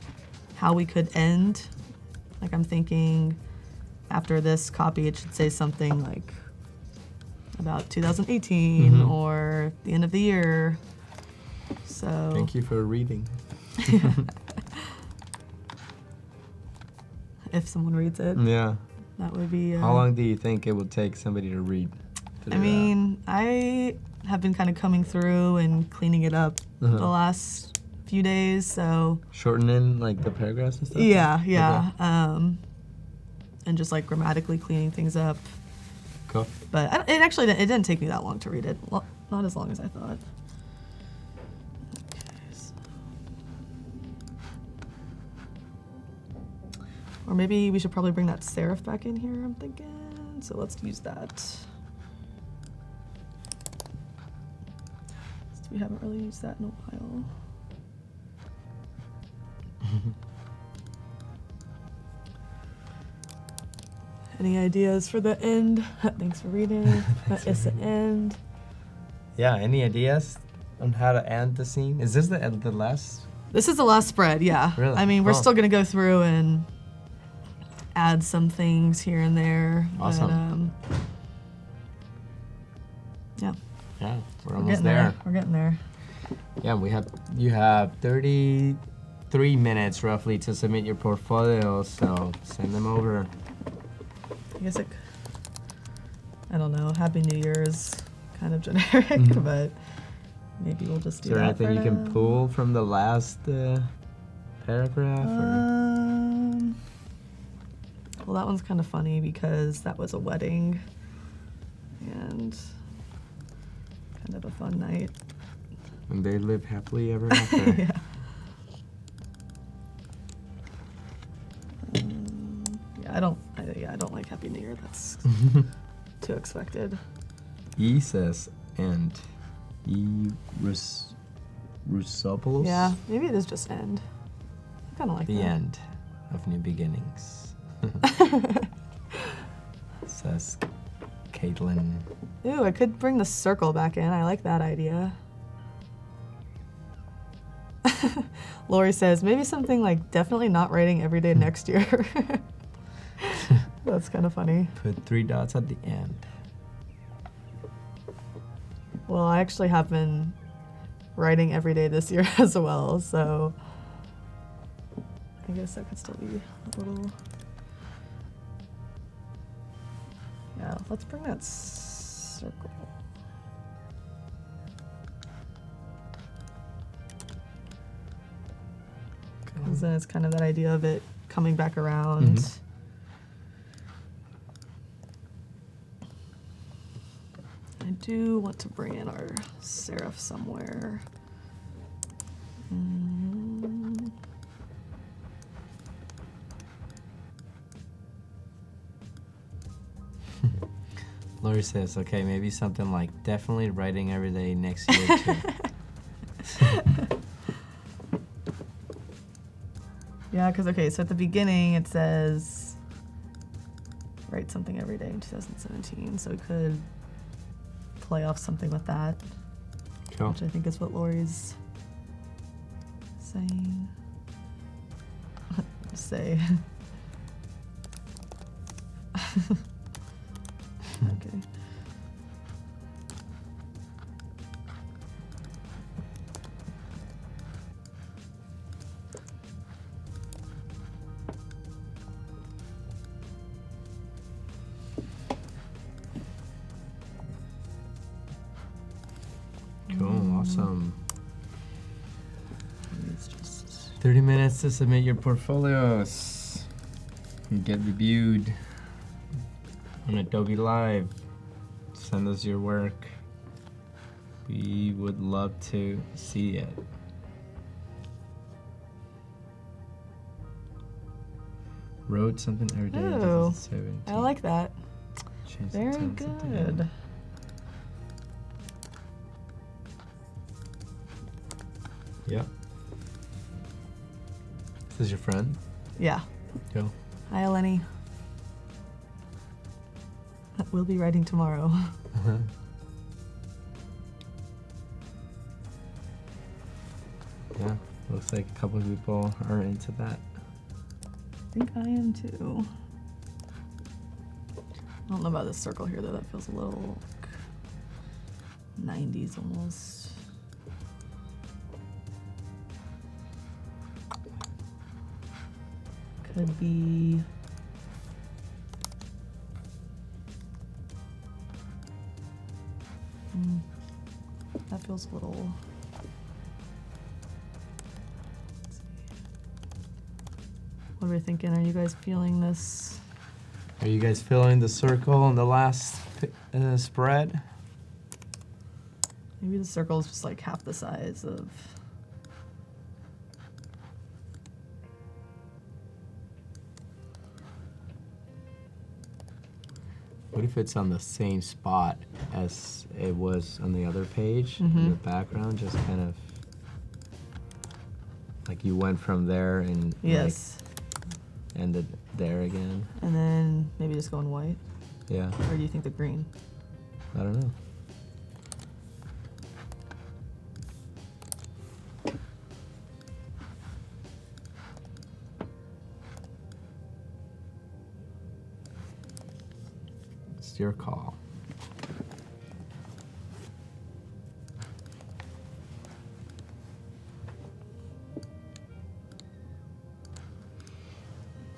how we could end. Like I'm thinking after this copy, it should say something like about 2018 or the end of the year. So Thank you for reading. if someone reads it, Yeah. that would be. How long do you think it would take somebody to read? I mean, I have been kind of coming through and cleaning it up the last few days, so. Shortening like the paragraphs and stuff? Yeah. Okay. And just like grammatically cleaning things up. Cool. But it didn't take me that long to read it. Well, not as long as I thought. Okay, so. Or maybe we should probably bring that serif back in here, I'm thinking. So let's use that. We haven't really used that in a while. Any ideas for the end? Thanks for reading. That is the end. Yeah, any ideas on how to end the scene? Is this the last This is the last spread, yeah. Really? I mean, we're Cool. still going to go through and add some things here and there. Awesome. But, yeah, Yeah, we're we're almost getting there. We're getting there. Yeah, you have 33 minutes roughly to submit your portfolio, so send them over. I guess I don't know. Happy New Year is kind of generic, but maybe we'll just do Is there that. anything you for can now. pull from the last paragraph? Well, that one's kind of funny because that was a wedding and kind of a fun night. And they live happily ever after. Yeah. Yeah, I don't like Happy New Year. That's too expected. E says and Rusopoulos? Yeah, maybe it is just end. I kind of like The that. end of new beginnings. Says Caitlin. Ooh, I could bring the circle back in. I like that idea. Lori says, maybe something like definitely not writing every day next year. That's kind of funny. Put 3 dots at the end. Well, I actually have been writing every day this year as well, so I guess that could still be a little... Yeah, let's bring that circle. Because then it's kind of that idea of it coming back around. I do want to bring in our serif somewhere. Lori says, okay, maybe something like definitely writing every day next year too. Yeah, because, okay, so at the beginning it says write something every day in 2017, so we could play off something with that, Cool. which I think is what Lori's saying. Just say. Okay. Cool, awesome. It's just 30 minutes to submit your portfolios and get reviewed on Adobe Live. Send us your work. We would love to see it. Wrote something every day in Ooh, 2017. I like that. Change the Very tense at the end. good. Yep. This is your friend? Yeah. Go. Hi, Eleni. We'll be writing tomorrow. Yeah, looks like a couple of people are into that. I think I am too. I don't know about this circle here though. That feels a little 90s almost. Could be. That feels a little. Let's see. What are we thinking? Are you guys feeling this? Are you guys feeling the circle on the last spread? Maybe the circle is just like half the size of. What if it's on the same spot as it was on the other page in the background? Just kind of like you went from there and Yes. like ended there again. And then maybe just go in white? Yeah, Or do you think the green? I don't know. your call.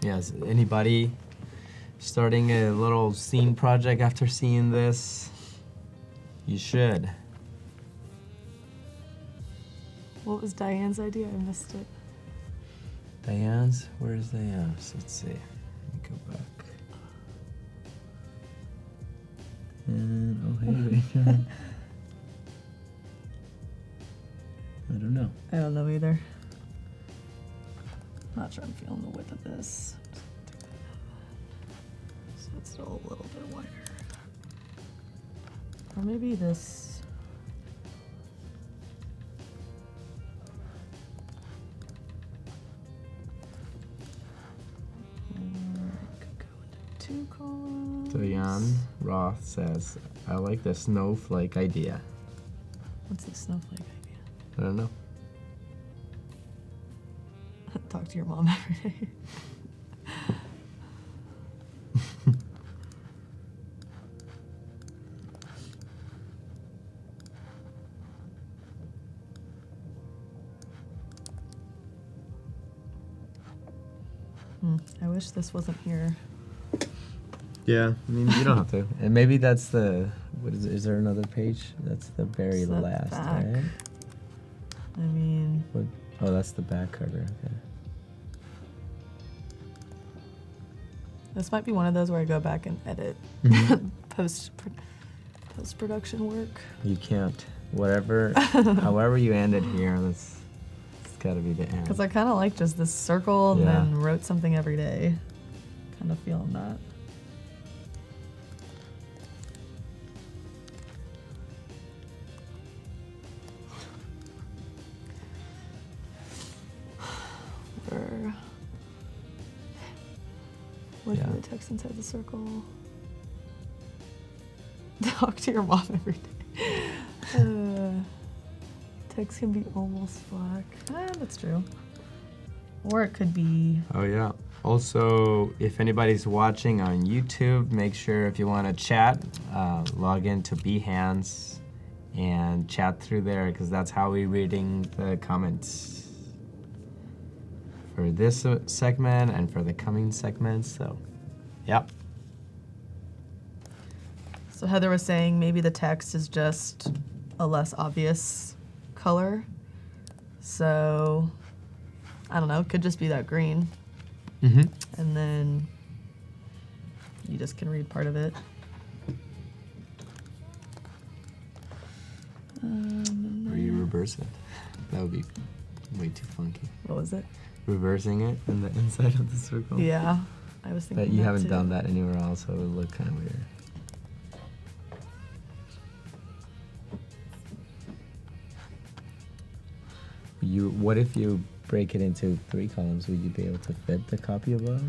Yes, anybody starting a little scene project after seeing this? You should. What was Diane's idea? I missed it. Diane's? Where's Diane's? Let's see. Let me go back. And, oh, hey, Rachel. I don't know. I don't know either. Not sure I'm feeling the width of this. So it's still a little bit wider. Or maybe this. Two columns. Diane Roth says, I like the snowflake idea. What's the snowflake idea? I don't know. Talk to your mom every day. I wish this wasn't here. Yeah, I mean, you don't have to. And maybe that's the, what is there another page? That's the very It's that last, back. right? I mean, What? Oh, that's the back cover, okay. this might be one of those where I go back and edit post-production work. You can't. Whatever, however you end it here, it's gotta be the end. Because I kind of like just this circle and Yeah. then wrote something every day. Kind of feeling that. Where? Look Yeah. at the text inside the circle. Talk to your mom every day. Text can be almost black. That's true. Or it could be. Oh yeah. Also, if anybody's watching on YouTube, make sure if you want to chat, log into Behance and chat through there, because that's how we're reading the comments for this segment and for the coming segments. So, yeah. So Heather was saying maybe the text is just a less obvious color. So, I don't know, it could just be that green. Mm-hmm. And then you just can read part of it. Or you reverse it. That would be way too funky. What was it? Reversing it in the inside of the circle. Yeah, I was thinking But you that haven't too. done that anywhere else, so it would look kind of weird. What if you break it into 3 columns? Would you be able to fit the copy above?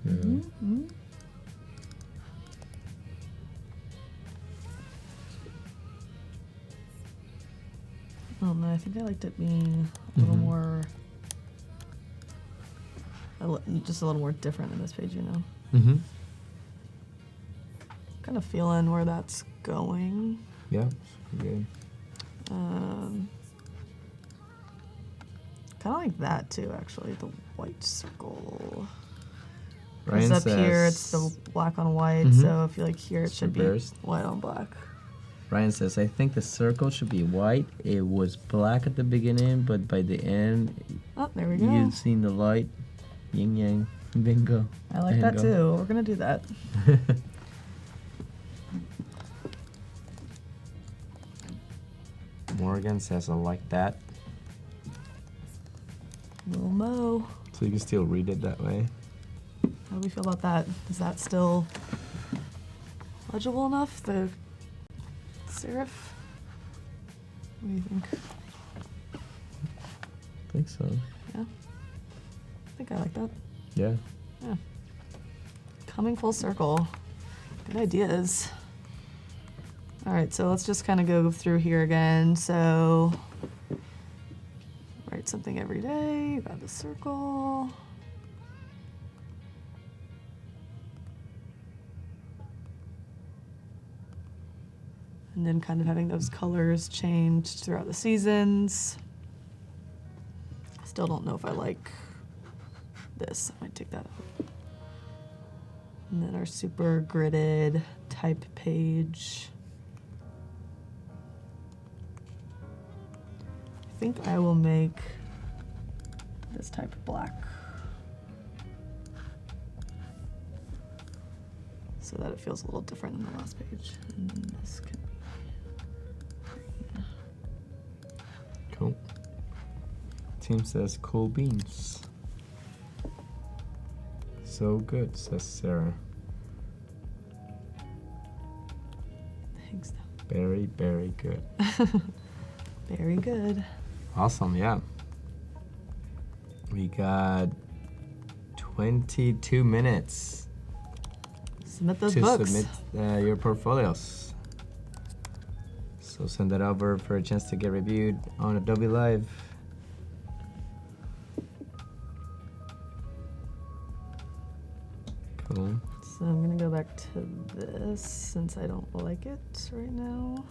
Yeah. Mm-hmm. I don't know, I think I liked it being a little Mhm. more, just a little more different than this page, you know? Mm-hmm. Kind of feeling where that's going. Yeah, good. Kind of like that too, actually, the white circle. Ryan Because up here it's says- the black on white, Mhm. so I feel like here it It's should reversed. be white on black. Ryan says, I think the circle should be white. It was black at the beginning, but by the end, Oh, there we go. you've seen the light. Yin yang. Bingo. I like that Bingo. too. We're gonna do that. Morgan says, I like that. Little Mo. So you can still read it that way. How do we feel about that? Is that still legible enough? The serif? What do you think? I think so. Yeah? I think I like that. Yeah. Yeah. Coming full circle. Good ideas. All right, so let's just kind of go through here again. So, right write something every day, you got the circle. And then kind of having those colors changed throughout the seasons. Still don't know if I like this. I might take that out. And then our super gridded type page. I think I will make this type black so that it feels a little different than the last page. And then this can be green. Cool. Team says cool beans. So good, says Sarah. Thanks. Very, very good. Very good. Awesome, yeah. We got 22 minutes Submit those to books. submit your portfolios. So send that over for a chance to get reviewed on Adobe Live. Cool. So I'm gonna go back to this since I don't like it right now.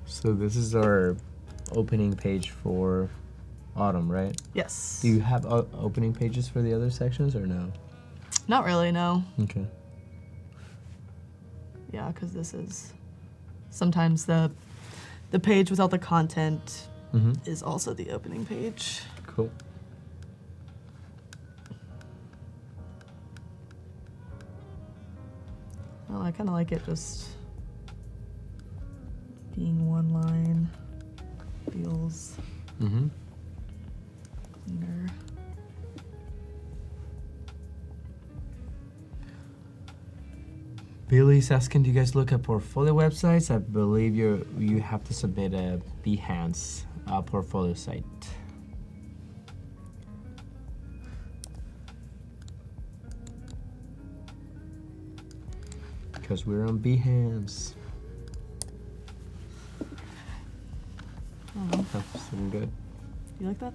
So this is our opening page for autumn, right? Yes. Do you have opening pages for the other sections or no? Not really, no. Okay. Yeah, because this is sometimes the page without the content Mm-hmm. is also the opening page. Cool. Well, I kind of like it just being one line. Feels Mm-hmm. cleaner. Billy's asking, do you guys look at portfolio websites? I believe you have to submit a Behance portfolio site. Because we're on Behance. Oh, That's looking good. you like that?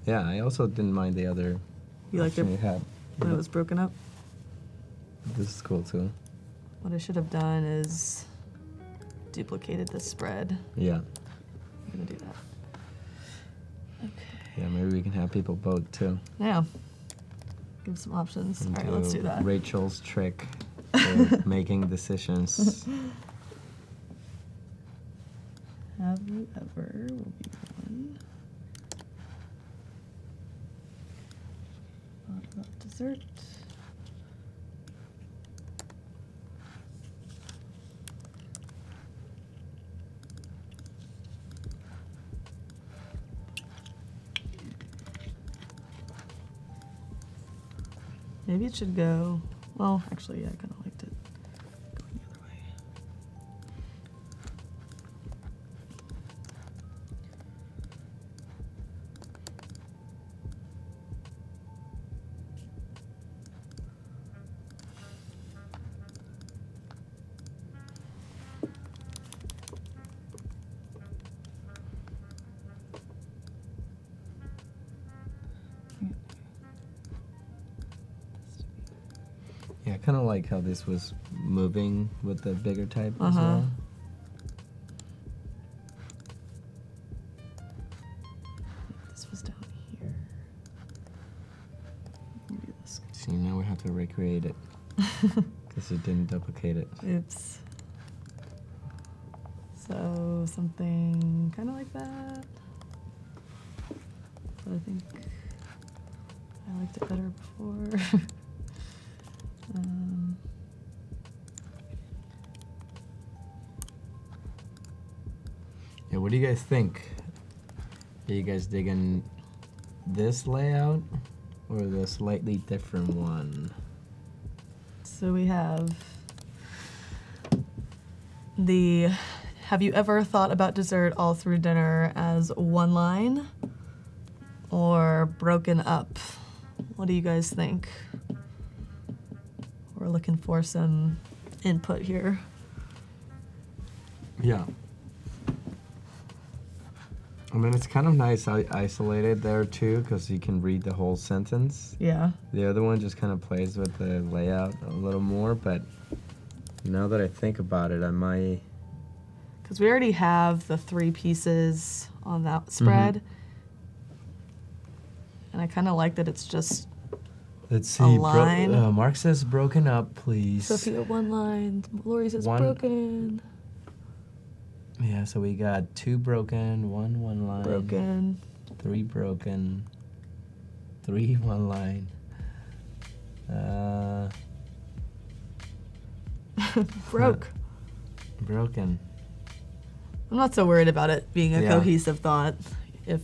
Yeah, I also didn't mind the other You liked it option you had. when it was broken up? This is cool too. What I should have done is duplicated the spread. Yeah. I'm gonna do that. Okay. Yeah, maybe we can have people vote too. Yeah. Give some options. All right, let's do that. Rachel's trick for making decisions. Have you ever will be one. Thought about dessert. Maybe it should go, well, actually, yeah, I kind of liked it going the other way. Yeah, I kind of like how this was moving with the bigger type as Uh-huh. well. This was down here. Maybe this. See, now we have to recreate it because it didn't duplicate it. Oops. So something kind of like that. But I think I liked it better before. um, Yeah, what do you guys think? Are you guys digging this layout or the slightly different one? so we have the have you ever thought about dessert all through dinner as one line? or broken up? What do you guys think? We're looking for some input here. Yeah. I mean, it's kind of nice isolated there too, because you can read the whole sentence. Yeah. The other one just kind of plays with the layout a little more, but now that I think about it, I might... Because we already have the 3 pieces on that spread. And I kind of like that it's just Let's see. a line. Mark says broken up, please. Sophia, 1 line. Lori says broken. Yeah, so we got 2 broken, 1 line. Broken. 3 broken. 3 1 line. Broke. Broken. I'm not so worried about it being a Yeah. cohesive thought. If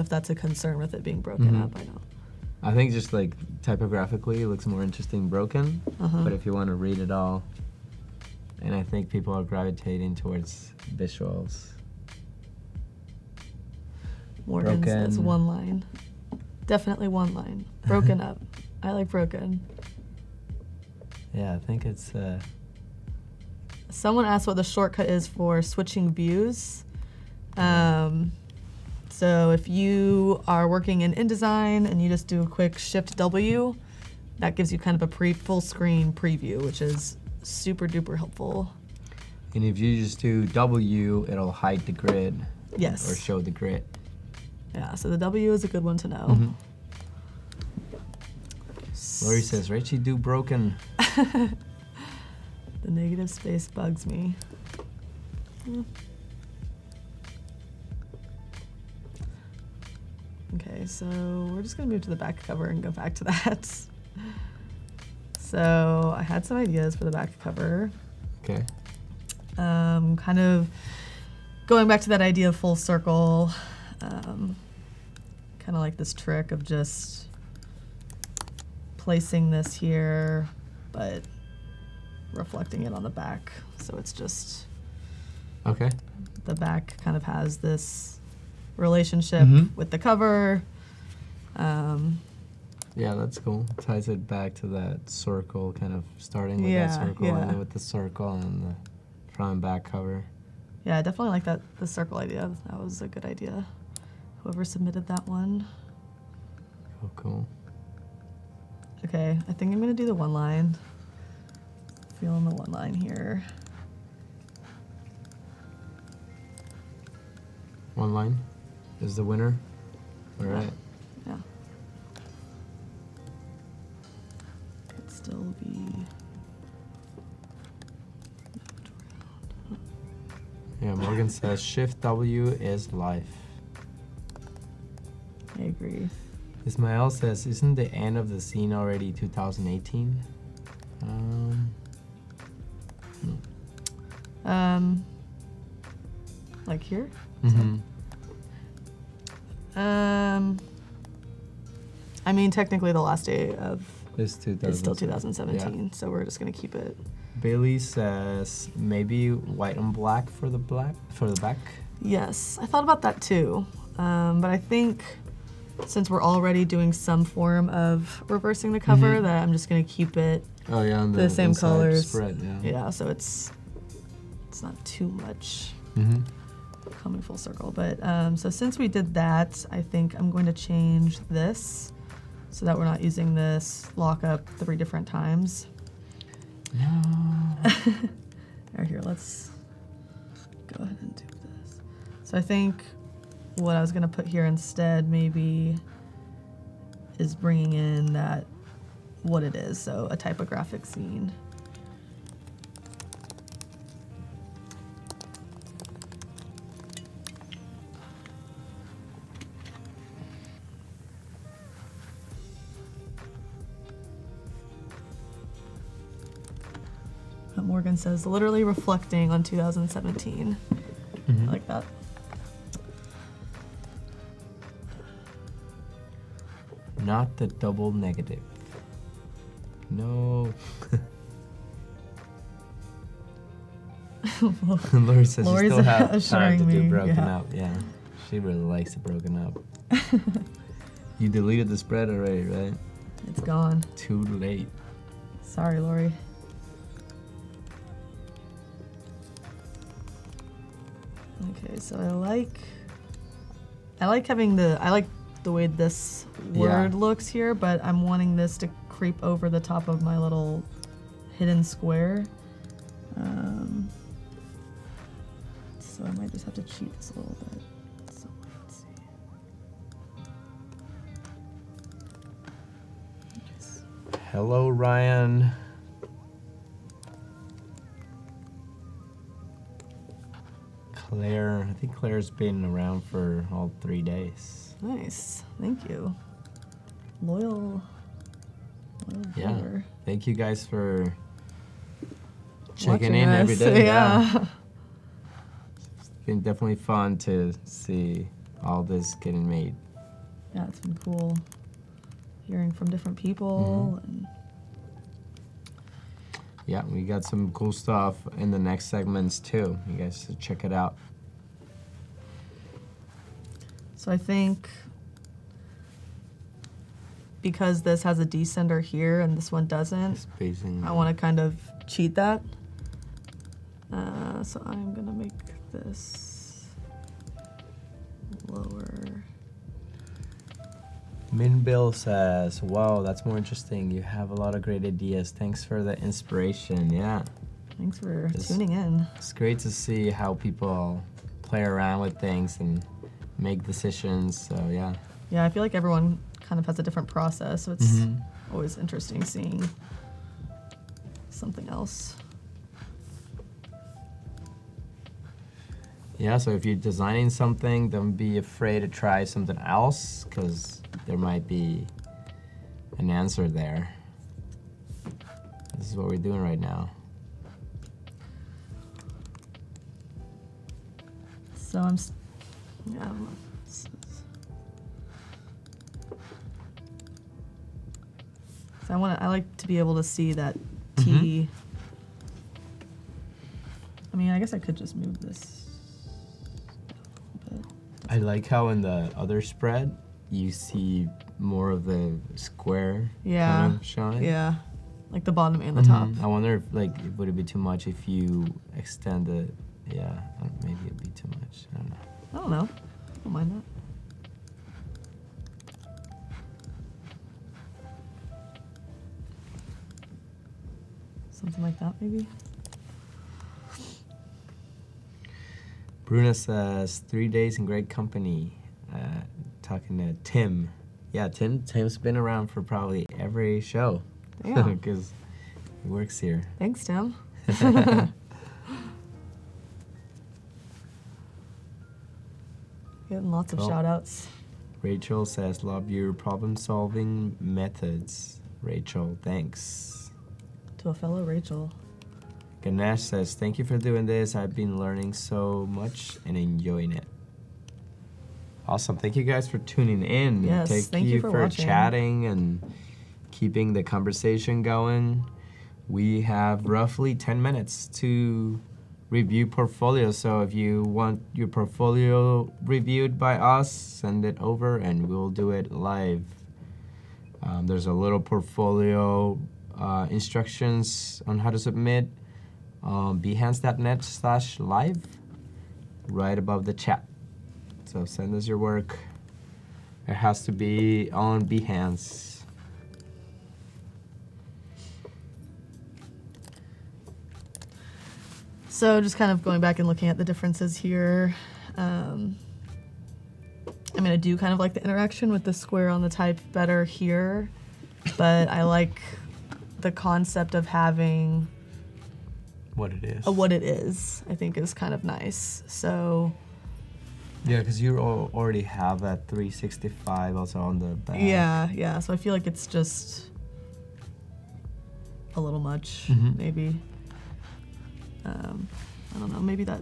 that's a concern with it being broken up, I know. I think just like typographically it looks more interesting broken, but if you want to read it all, and I think people are gravitating towards visuals. Morgan says Broken. 1 line. Definitely 1 line. Broken up. I like broken. Yeah, I think it's Someone asked what the shortcut is for switching views. So if you are working in InDesign and you just do a quick Shift W, that gives you kind of a full screen preview, which is super duper helpful. and if you just do W, it'll hide the grid. Yes. Or show the grid. Yeah, so the W is a good one to know. Lori says, Rachie, do broken. The negative space bugs me. Okay, so we're just gonna move to the back cover and go back to that. So I had some ideas for the back cover. Okay. Kind of going back to that idea of full circle. Kind of like this trick of just placing this here, but reflecting it on the back. So it's just, Okay. the back kind of has this relationship with the cover. Yeah, that's cool. Ties it back to that circle, kind of starting with Yeah, that circle yeah. and then with the circle and the front and back cover. Yeah, I definitely like that, the circle idea. That was a good idea. Whoever submitted that one. Oh, cool. Okay, I think I'm gonna do the 1 line. Feeling the 1 line here. 1 line is the winner. All right. Yeah. Could still be. Yeah, Morgan says Shift W is life. I agree. Ismael says, isn't the end of the scene already 2018? Like here? I mean, technically the last day of It's is still 2017, Yeah. so we're just gonna keep it. Bailey says maybe white and black for the back. Yes, I thought about that too, but I think since we're already doing some form of reversing the cover, that I'm just gonna keep it Oh yeah, on the same inside colors. spread. Yeah. Yeah, so it's not too much coming full circle. But so since we did that, I think I'm going to change this so that we're not using this lockup 3 different times. No. Or here, let's go ahead and do this. So I think what I was gonna put here instead maybe is bringing in that, what it is, so a typographic scene. Morgan says, literally reflecting on 2017. I like that. Not the double negative. No. Lori says Lori's you still have time assuring to do me, broken yeah. up. Yeah. She really likes it broken up. You deleted the spread already, right? It's gone. Too late. Sorry, Lori. Okay, so I like having I like the way this word looks here, but I'm wanting this to creep over the top of my little hidden square. So I might just have to cheat this a little bit. So let's see. Yes. Hello, Ryan. Claire, I think Claire's been around for all 3 days. Nice, thank you. Loyal viewer. Thank you guys for checking Watching in us, every day. Yeah. It's been definitely fun to see all this getting made. Yeah, it's been cool hearing from different people. And yeah, we got some cool stuff in the next segments too. You guys should check it out. so I think because this has a descender here and this one doesn't, Spacing. I want to kind of cheat that. So I'm gonna make this lower. Minbill says, wow, that's more interesting. You have a lot of great ideas. Thanks for the inspiration. Yeah. Thanks for tuning in. It's great to see how people play around with things and make decisions. So, yeah. Yeah, I feel like everyone kind of has a different process, so it's always interesting seeing something else. Yeah, so if you're designing something, don't be afraid to try something else, because there might be an answer there. This is what we're doing right now. So I don't know. So I like to be able to see that T. I mean, I guess I could just move this a little bit. I like how in the other spread, you see more of the square kind of shine. Yeah, like the bottom and the top. I wonder if, would it be too much if you extend it? Yeah, maybe it'd be too much. I don't know. I don't know. I don't mind that. Something like that, maybe. Bruna says 3 days in great company. Talking to Tim. Yeah, Tim's been around for probably every show. Damn. Because he works here. Thanks, Tim. Getting lots of shout outs. Rachel says, love your problem-solving methods. Rachel, thanks. To a fellow Rachel. Ganesh says, thank you for doing this. I've been learning so much and enjoying it. Awesome. Thank you guys for tuning in. Yes, thank you for watching. Chatting and keeping the conversation going. We have roughly 10 minutes to review portfolios. So if you want your portfolio reviewed by us, send it over and we'll do it live. There's a little portfolio instructions on how to submit. Behance.net/live right above the chat. So send us your work. It has to be on Behance. So just kind of going back and looking at the differences here. I mean, I do kind of like the interaction with the square on the type better here, but I like the concept of having What it is. what it is, I think is kind of nice. So Yeah, because you already have that 365 also on the back. yeah. So I feel like it's just a little much, maybe. I don't know, maybe that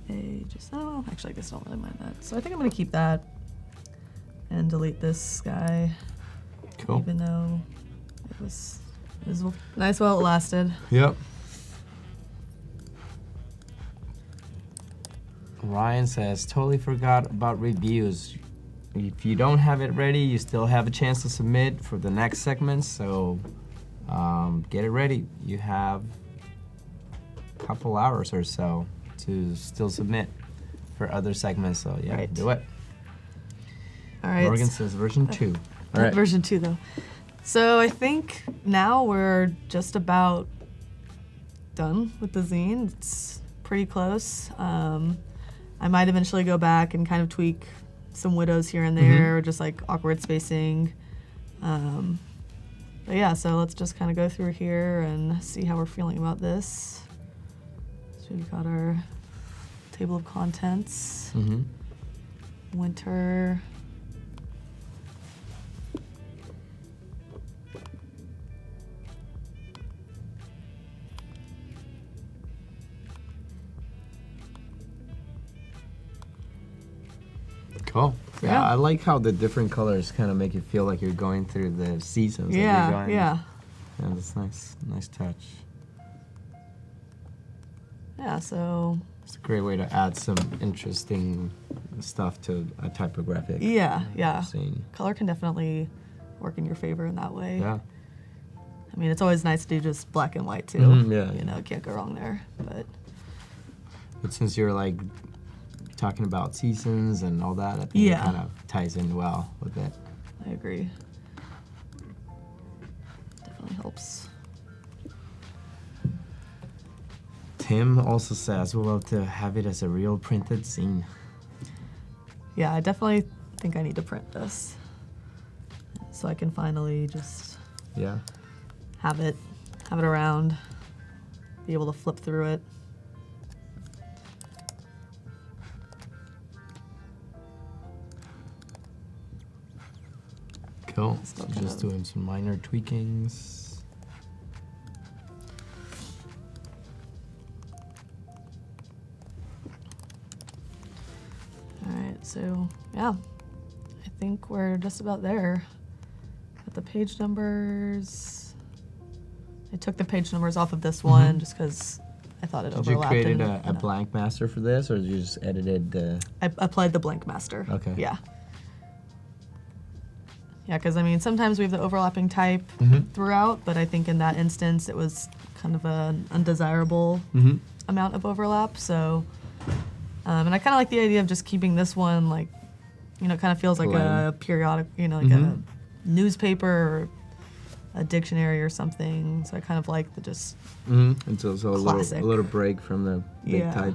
actually I guess I don't really mind that. So I think I'm gonna keep that and delete this guy. Cool. Even though it was nice while it lasted. Yep. Ryan says, totally forgot about reviews. If you don't have it ready, you still have a chance to submit for the next segment, so get it ready. You have a couple hours or so to still submit for other segments, so yeah, Right. do it. All right. Morgan says version 2. All right. Version 2, though. So I think now we're just about done with the zine. It's pretty close. I might eventually go back and kind of tweak some widows here and there, or just like awkward spacing. But yeah, so let's just kind of go through here and see how we're feeling about this. So we've got our table of contents, winter. Cool. Yeah, Yeah. I like how the different colors kind of make you feel like you're going through the seasons. Like Yeah, you're going, yeah. Yeah, that's nice. Nice touch. Yeah, so It's a great way to add some interesting stuff to a typographic yeah. scene. Color can definitely work in your favor in that way. Yeah. I mean, it's always nice to do just black and white too. Yeah. You know, can't go wrong there. But since you're like talking about seasons and all that, I think it kind of ties in well with it. I agree. Definitely helps. Tim also says we'll love to have it as a real printed zine. Yeah, I definitely think I need to print this so I can finally just have it around, be able to flip through it. Cool. So just doing some minor tweakings. All right, so yeah, I think we're just about there. Got the page numbers. I took the page numbers off of this one just because I thought it Did you overlapped. create a blank master for this, or did you just edited the... I applied the blank master. Okay. Yeah. Yeah, because I mean, sometimes we have the overlapping type throughout, but I think in that instance it was kind of an undesirable amount of overlap. So, and I kind of like the idea of just keeping this one, like, you know, it kind of feels like a periodic, you know, like a newspaper or a dictionary or something. So I kind of like the just It's also classic. a little break from the big type.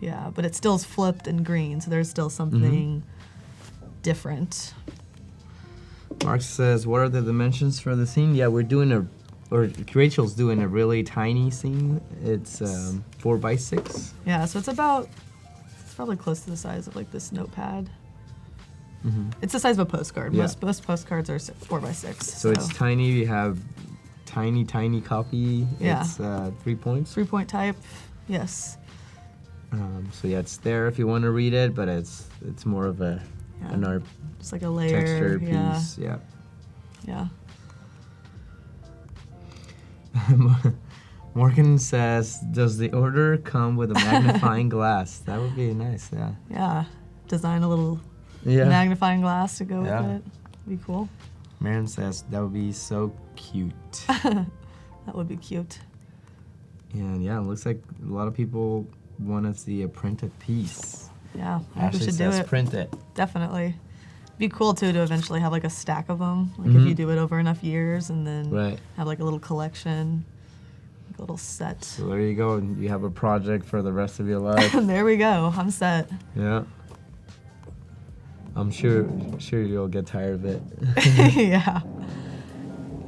Yeah, but it still is flipped and green, so there's still something different. Mark says, what are the dimensions for the scene? Yeah, we're doing Rachel's doing a really tiny scene. It's 4x6. Yeah, so it's probably close to the size of like this notepad. It's the size of a postcard. Yeah. Most postcards are 4x6. So it's tiny. You have tiny copy. Yeah. It's 3 points. 3-point type, yes. So yeah, it's there if you want to read it, but it's more of an art Just like a layer. texture Yeah. piece. Yeah. Yeah. Morgan says, does the order come with a magnifying glass? That would be nice, yeah. Yeah. Design a little Yeah. magnifying glass to go with Yeah. it. Be cool. Maren says, that would be so cute. That would be cute. And yeah, it looks like a lot of people want to see a printed piece. Yeah, I think we Ashley should do says, it. print it. Definitely. Be cool too to eventually have like a stack of them. Like if you do it over enough years and then have like a little collection, like a little set. So there you go. You have a project for the rest of your life. There we go. I'm set. Yeah. I'm sure you'll get tired of it Yeah.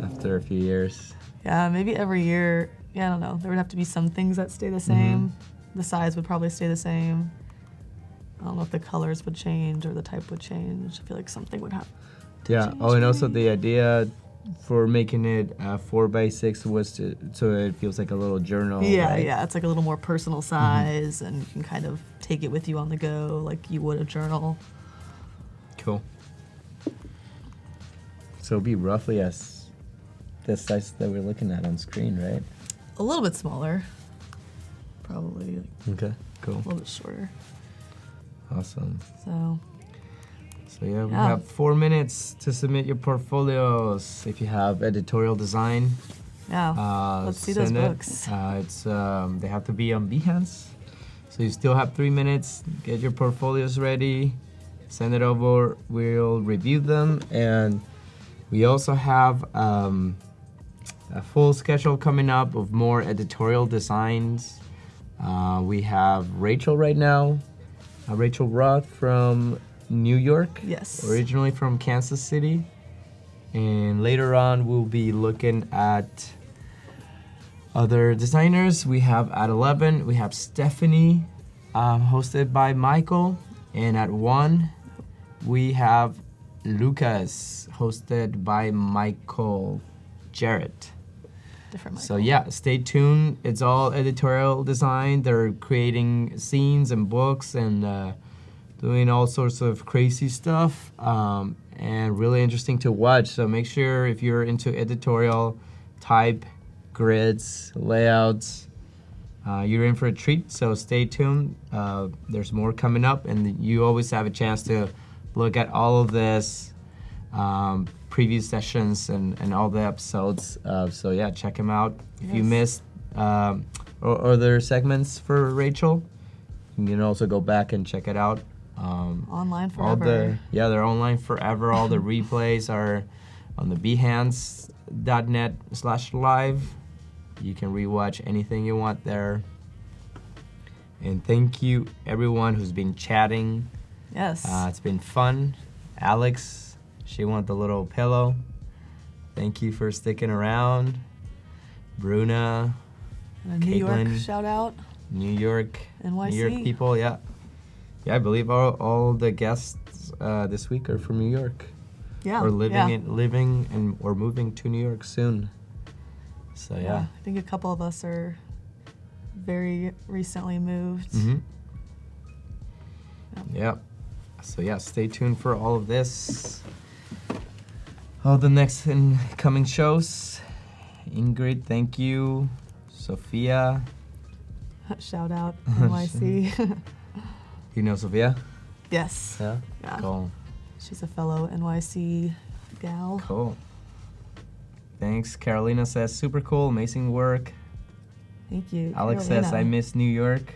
after a few years. Yeah, maybe every year. Yeah, I don't know. There would have to be some things that stay the same. The size would probably stay the same. I don't know if the colors would change or the type would change. I feel like something would have to Yeah. change Oh, and also maybe. the idea for making it 4x6 was so it feels like a little journal. Yeah, right? yeah. It's like a little more personal size, and you can kind of take it with you on the go, like you would a journal. Cool. So it'll be roughly as this size that we're looking at on screen, right? A little bit smaller, probably like Okay. Cool. a little bit shorter. Awesome. So yeah, we have 4 minutes to submit your portfolios. If you have editorial design, let's see those send it. books. They have to be on Behance. So you still have 3 minutes. Get your portfolios ready. Send it over. We'll review them, and we also have a full schedule coming up of more editorial designs. We have Rachel right now, Rachel Roth from New York. Yes. Originally from Kansas City. And later on, we'll be looking at other designers. We have at 11, we have Stephanie, hosted by Michael. And at 1, we have Lucas, hosted by Michael Jarrett. Different Michael. So yeah, stay tuned. It's all editorial design. They're creating scenes and books and doing all sorts of crazy stuff, and really interesting to watch. So make sure if you're into editorial, type, grids, layouts, you're in for a treat. So stay tuned. There's more coming up, and you always have a chance to look at all of this, previous sessions and all the episodes. So yeah, check them out. If you missed or other segments for Rachel, you can also go back and check it out. Online forever. They're online forever. All the replays are on the behance.net/live. You can rewatch anything you want there. And thank you everyone who's been chatting. Yes. It's been fun. Alex, she wanted the little pillow. Thank you for sticking around. Bruna, And a New Caitlin, York shout out. New York, NYC. New York people, yeah. Yeah, I believe all the guests this week are from New York. Yeah. Or living or moving to New York soon. So yeah. I think a couple of us are very recently moved. Mm-hmm. Yeah. So yeah, stay tuned for all of this. All the next incoming shows. Ingrid, thank you. Sophia. Shout out NYC. You know Sophia? Yes. Yeah? Yeah. Cool. She's a fellow NYC gal. Cool. Thanks. Carolina says, super cool, amazing work. Thank you. Alex Carolina. says, I miss New York.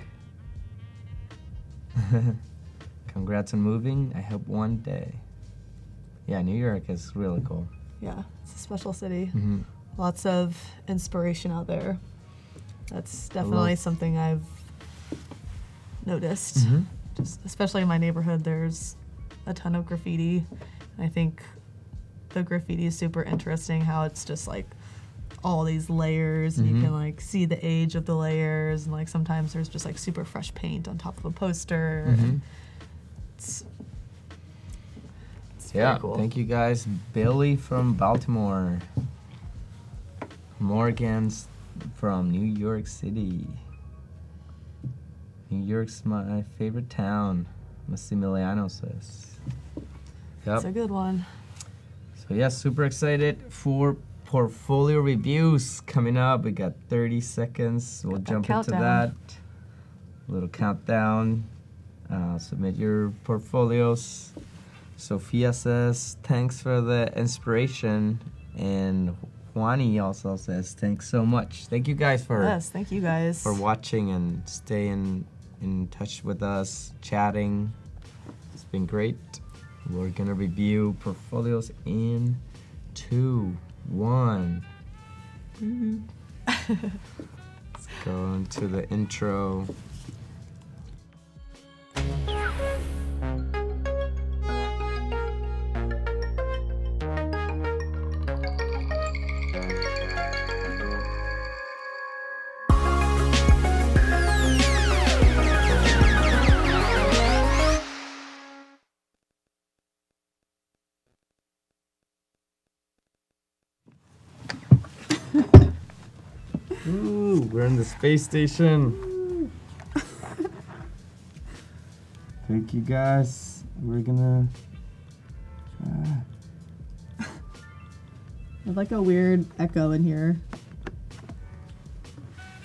Congrats on moving. I hope one day. Yeah, New York is really cool. Yeah, it's a special city. Mm-hmm. Lots of inspiration out there. That's definitely something I've noticed. Mm-hmm. Just especially in my neighborhood, there's a ton of graffiti. I think the graffiti is super interesting, how it's just like all these layers and you can like see the age of the layers, and like sometimes there's just like super fresh paint on top of a poster. And it's very cool. Thank you guys. Billy from Baltimore. Morgan's from New York City. New York's my favorite town, Massimiliano says. That's a good one. So yeah, super excited for portfolio reviews coming up. We got 30 seconds. We'll jump into that. Little countdown. Submit your portfolios. Sophia says, thanks for the inspiration. And Juani also says, thanks so much. Thank you guys thank you guys for watching and staying in touch with us, chatting. It's been great. We're gonna review portfolios in 2, 1. Let's go into the intro. Ooh, we're in the space station. Thank you guys. We're gonna There's like a weird echo in here.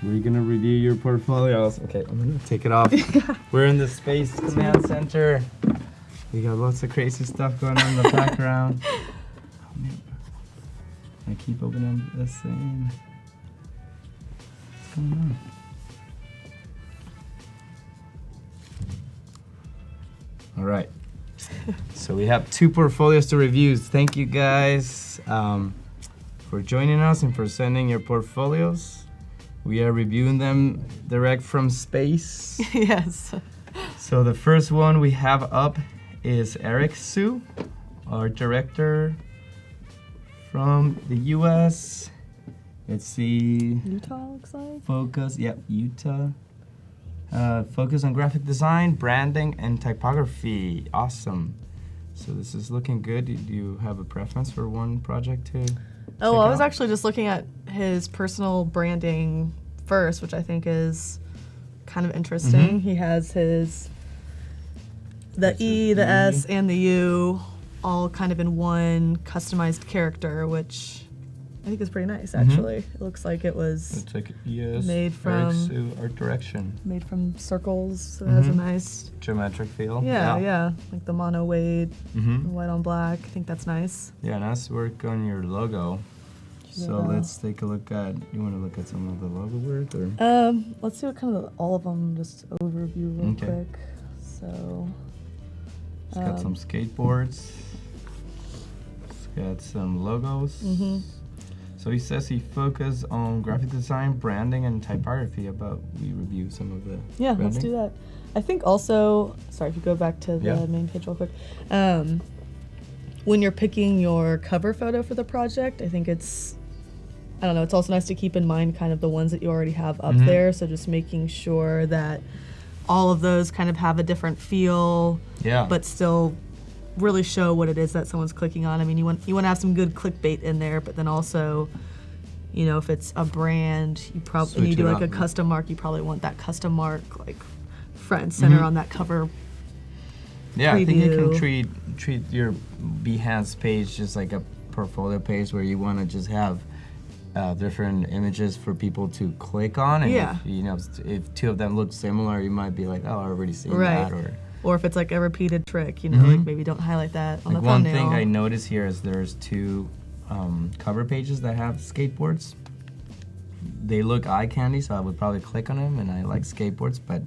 we're gonna review your portfolios. Okay, I'm gonna take it off. We're in the Space Command Center. We got lots of crazy stuff going on in the background. Oh, man. I keep opening this thing. What's going on? All right. So we have 2 portfolios to review. Thank you guys for joining us and for sending your portfolios. We are reviewing them direct from space. Yes. So the first one we have up is Eric Su, our director from the US. Let's see. Utah looks like. Focus, yep, Utah. Focus on graphic design, branding, and typography. Awesome. So this is looking good. Do you have a preference for one project to Oh, check I was out? actually just looking at his personal branding first, which I think is kind of interesting. Mhm. He has the That's E, his the E. S, and the U all kind of in one customized character, which I think is pretty nice, actually. It looks like it was It's like yes, Made Eric from- Su, art direction, made from circles, so it has a Mhm. nice, geometric feel. yeah, like the mono weight, Mm-hmm. white on black. I think that's nice. Yeah, nice work on your logo. So Yeah. let's take a look at. You want to look at some of the logo work, or Let's see what kind of all of them, just overview real Okay. quick. So, it's got some skateboards. It's got some logos. Mhm. So he says he focused on graphic design, branding, and typography. About we review some of the yeah, branding. let's do that. I think also, sorry if you go back to the Yeah. main page real quick. When you're picking your cover photo for the project, I think it's also nice to keep in mind kind of the ones that you already have up Mhm. there. So just making sure that all of those kind of have a different feel, Yeah. but still really show what it is that someone's clicking on. I mean, you want to have some good clickbait in there, but then also, if it's a brand, you probably and you Switch do it like a up. custom mark, you probably want that custom mark like front and center Mhm. on that cover. Yeah, I think you can preview. treat your Behance page just like a portfolio page where you want to just have different images for people to click on, and Yeah. if 2 of them look similar, you might be like, oh, I already seen Right. that, or Or if it's like a repeated trick, like Mhm. maybe don't highlight that on like the one thumbnail. thing I noticed here is there's 2 cover pages that have skateboards. They look eye candy, so I would probably click on them, and I like skateboards, but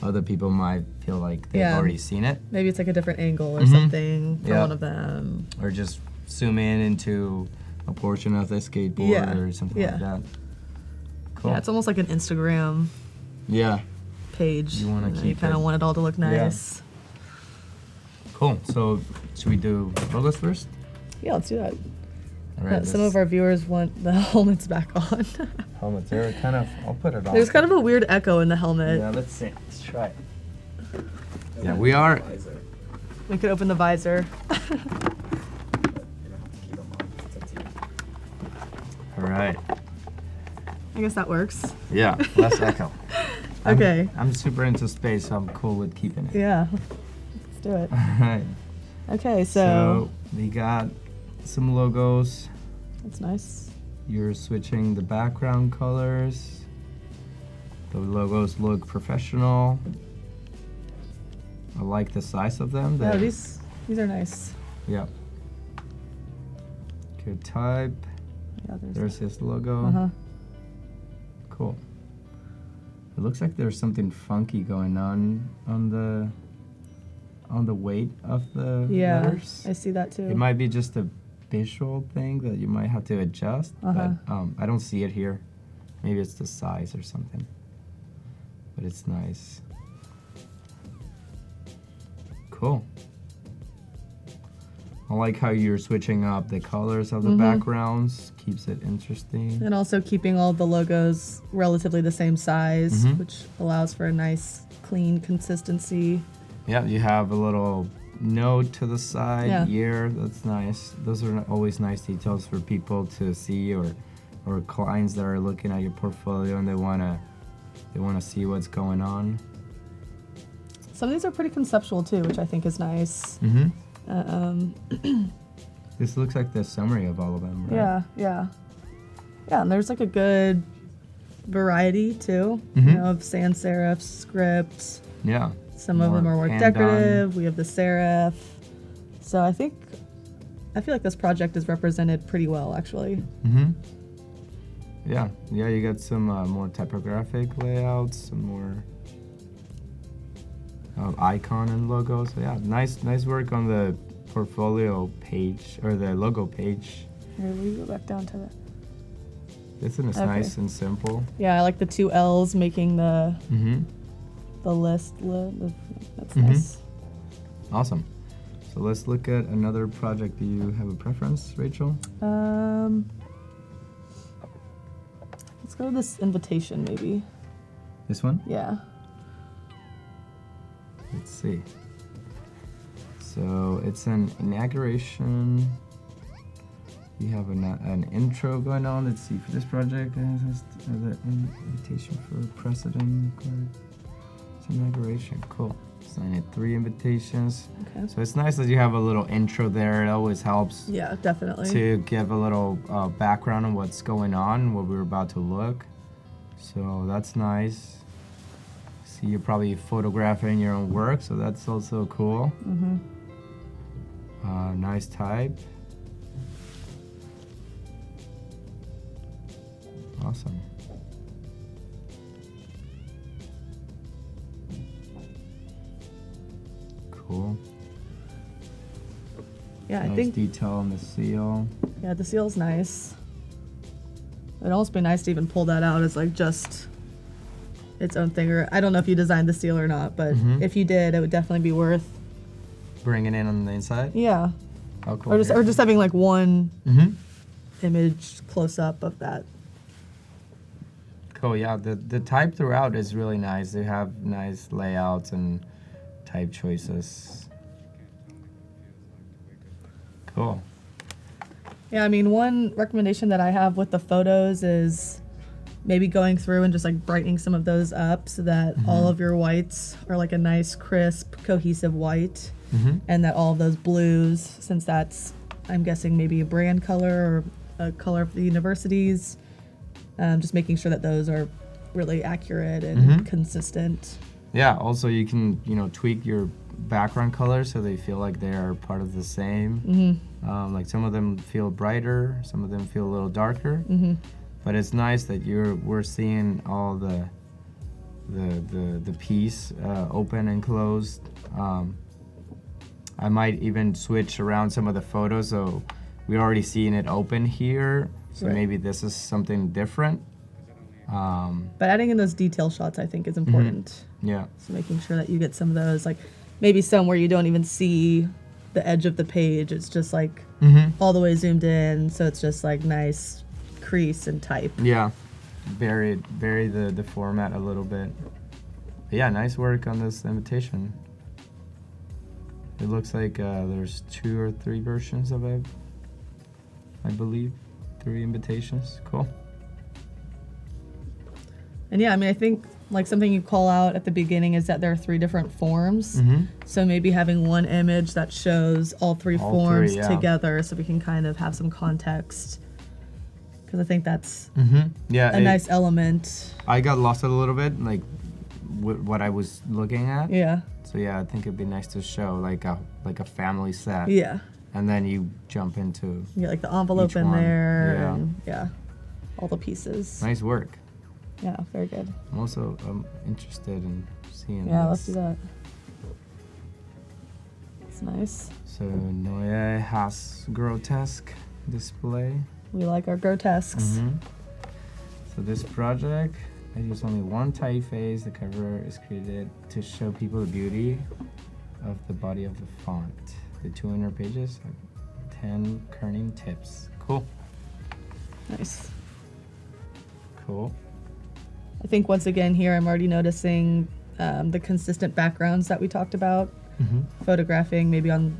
other people might feel like they've Yeah. already seen it, Maybe it's like a different angle or Mhm. something for Yeah. one of them. or just zoom in into a portion of the skateboard Yeah, or something yeah. like that. Cool. Yeah, it's almost like an Instagram Yeah. page. You wanna You keep kind of it- want it all to look nice. Cool. So should we do logos first? Yeah, let's do that. All right. Some of our viewers want the helmets back on. helmets. They're kind of. I'll put it on. There's kind of a weird echo in the helmet. Yeah. Let's see. Let's try it. Yeah, we are. We could open the visor. All right. I guess that works. Yeah. Less echo. Okay. I'm super into space, so I'm cool with keeping it. Yeah. Let's do it. All right. Okay, So we got some logos. that's nice. You're switching the background colors. The logos look professional. I like the size of them. Yeah, They're- these are nice. Yeah. Good type. Yeah, There's his logo. Uh-huh. Cool. It looks like there's something funky going on the weight of the Yeah, letters. I see that too. It might be just a visual thing that you might have to adjust, Uh-huh. but I don't see it here. Maybe it's the size or something. But it's nice. Cool. I like how you're switching up the colors of the Mhm. backgrounds. Keeps it interesting. And also keeping all the logos relatively the same size, Mhm. which allows for a nice, clean consistency. Yeah, you have a little note to the side, Yeah. year. That's nice. Those are always nice details for people to see, or clients that are looking at your portfolio and they wanna see what's going on. Some of these are pretty conceptual too, which I think is nice. Mm-hmm. Um, This looks like the summary of all of them, right? yeah. And there's like a good variety too, Mhm. you know, of sans serifs, scripts. Yeah. Some of them are more hand-done. decorative. We have the serif. So I feel like this project is represented pretty well, actually. Mm-hmm. Yeah, you got some more typographic layouts, some more icon and logo. So yeah, nice work on the portfolio page or the logo page. Here, we go back down to the. This one is Okay. nice and simple. Yeah, I like the two L's making the Mm-hmm. list. That's Mhm. nice. Awesome. So let's look at another project. Do you have a preference, Rachel? Let's go with this invitation, maybe. This one? Yeah. Let's see. So it's an inauguration. We have an intro going on. Let's see for this project. The invitation for president. It's inauguration. Cool. Sign it 3 invitations. Okay. So it's nice that you have a little intro there. It always helps Yeah, definitely. to give a little background on what's going on, what we're about to look. So that's nice. See, you're probably photographing your own work, so that's also cool. Mm-hmm. Nice type. Awesome. Cool. Yeah, I Nice think detail on the seal. the seal's nice. It'd almost be nice to even pull that out as like just its own thing. Or I don't know if you designed the seal or not, but Mhm. if you did, it would definitely be worth. Bring it in on the inside. Yeah. Oh, cool. Or just having like one Mm-hmm. image close up of that. Cool. Yeah, the type throughout is really nice. They have nice layouts and type choices. Cool. Yeah, I mean, one recommendation that I have with the photos is maybe going through and just like brightening some of those up so that all of your whites are like a nice, crisp, cohesive white, Mm-hmm. and that all of those blues, since that's, I'm guessing, maybe a brand color or a color of the universities, just making sure that those are really accurate and consistent. Yeah. Also, you can tweak your background colors so they feel like they are part of the same. Mm-hmm. Like some of them feel brighter, some of them feel a little darker. Mm-hmm. But it's nice that we're seeing all the piece open and closed. I might even switch around some of the photos, so we're already seeing it open here. So Right. maybe this is something different. But adding in those detail shots, I think, is important. Yeah. So making sure that you get some of those, like maybe some where you don't even see the edge of the page. It's just like all the way zoomed in, so it's just like nice crease and type. Yeah. Vary the format a little bit. But yeah, nice work on this invitation. It looks like there's 2 or 3 versions of it, I believe. 3 invitations. Cool. And yeah, I mean, I think like something you call out at the beginning is that there are 3 different forms. So maybe having one image that shows all 3 All forms 3, yeah. together, so we can kind of have some context. Because I think that's Yeah. a nice element. I got lost a little bit, like what I was looking at. Yeah. So yeah, I think it'd be nice to show like a family set. Yeah. And then you jump into You get like the envelope Each in one, there. yeah. And yeah. All the pieces. nice work. Yeah, very good. I'm also interested in seeing Yeah, this. let's do that. It's nice. So Noé has grotesque display. We like our grotesques. So this project, I use only one typeface. The cover is created to show people the beauty of the body of the font. The 2 inner pages have 10 kerning tips. Cool. Nice. Cool. I think once again here I'm already noticing the consistent backgrounds that we talked about. Photographing maybe on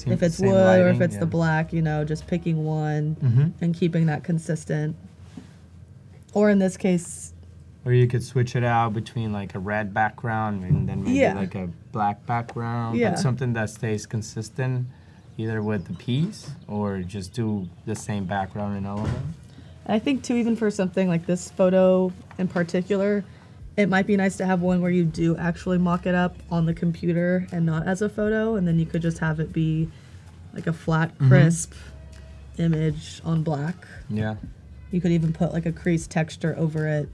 if it's Same wood or if lighting, it's yeah. the black, just picking one and keeping that consistent. Or in this case, Or you could switch it out between like a red background and then maybe Yeah. like a black background. Yeah. But something that stays consistent either with the piece or just do the same background in all of them. And I think too, even for something like this photo in particular, it might be nice to have one where you do actually mock it up on the computer and not as a photo, and then you could just have it be like a flat, crisp image on black. Yeah. You could even put like a crease texture over it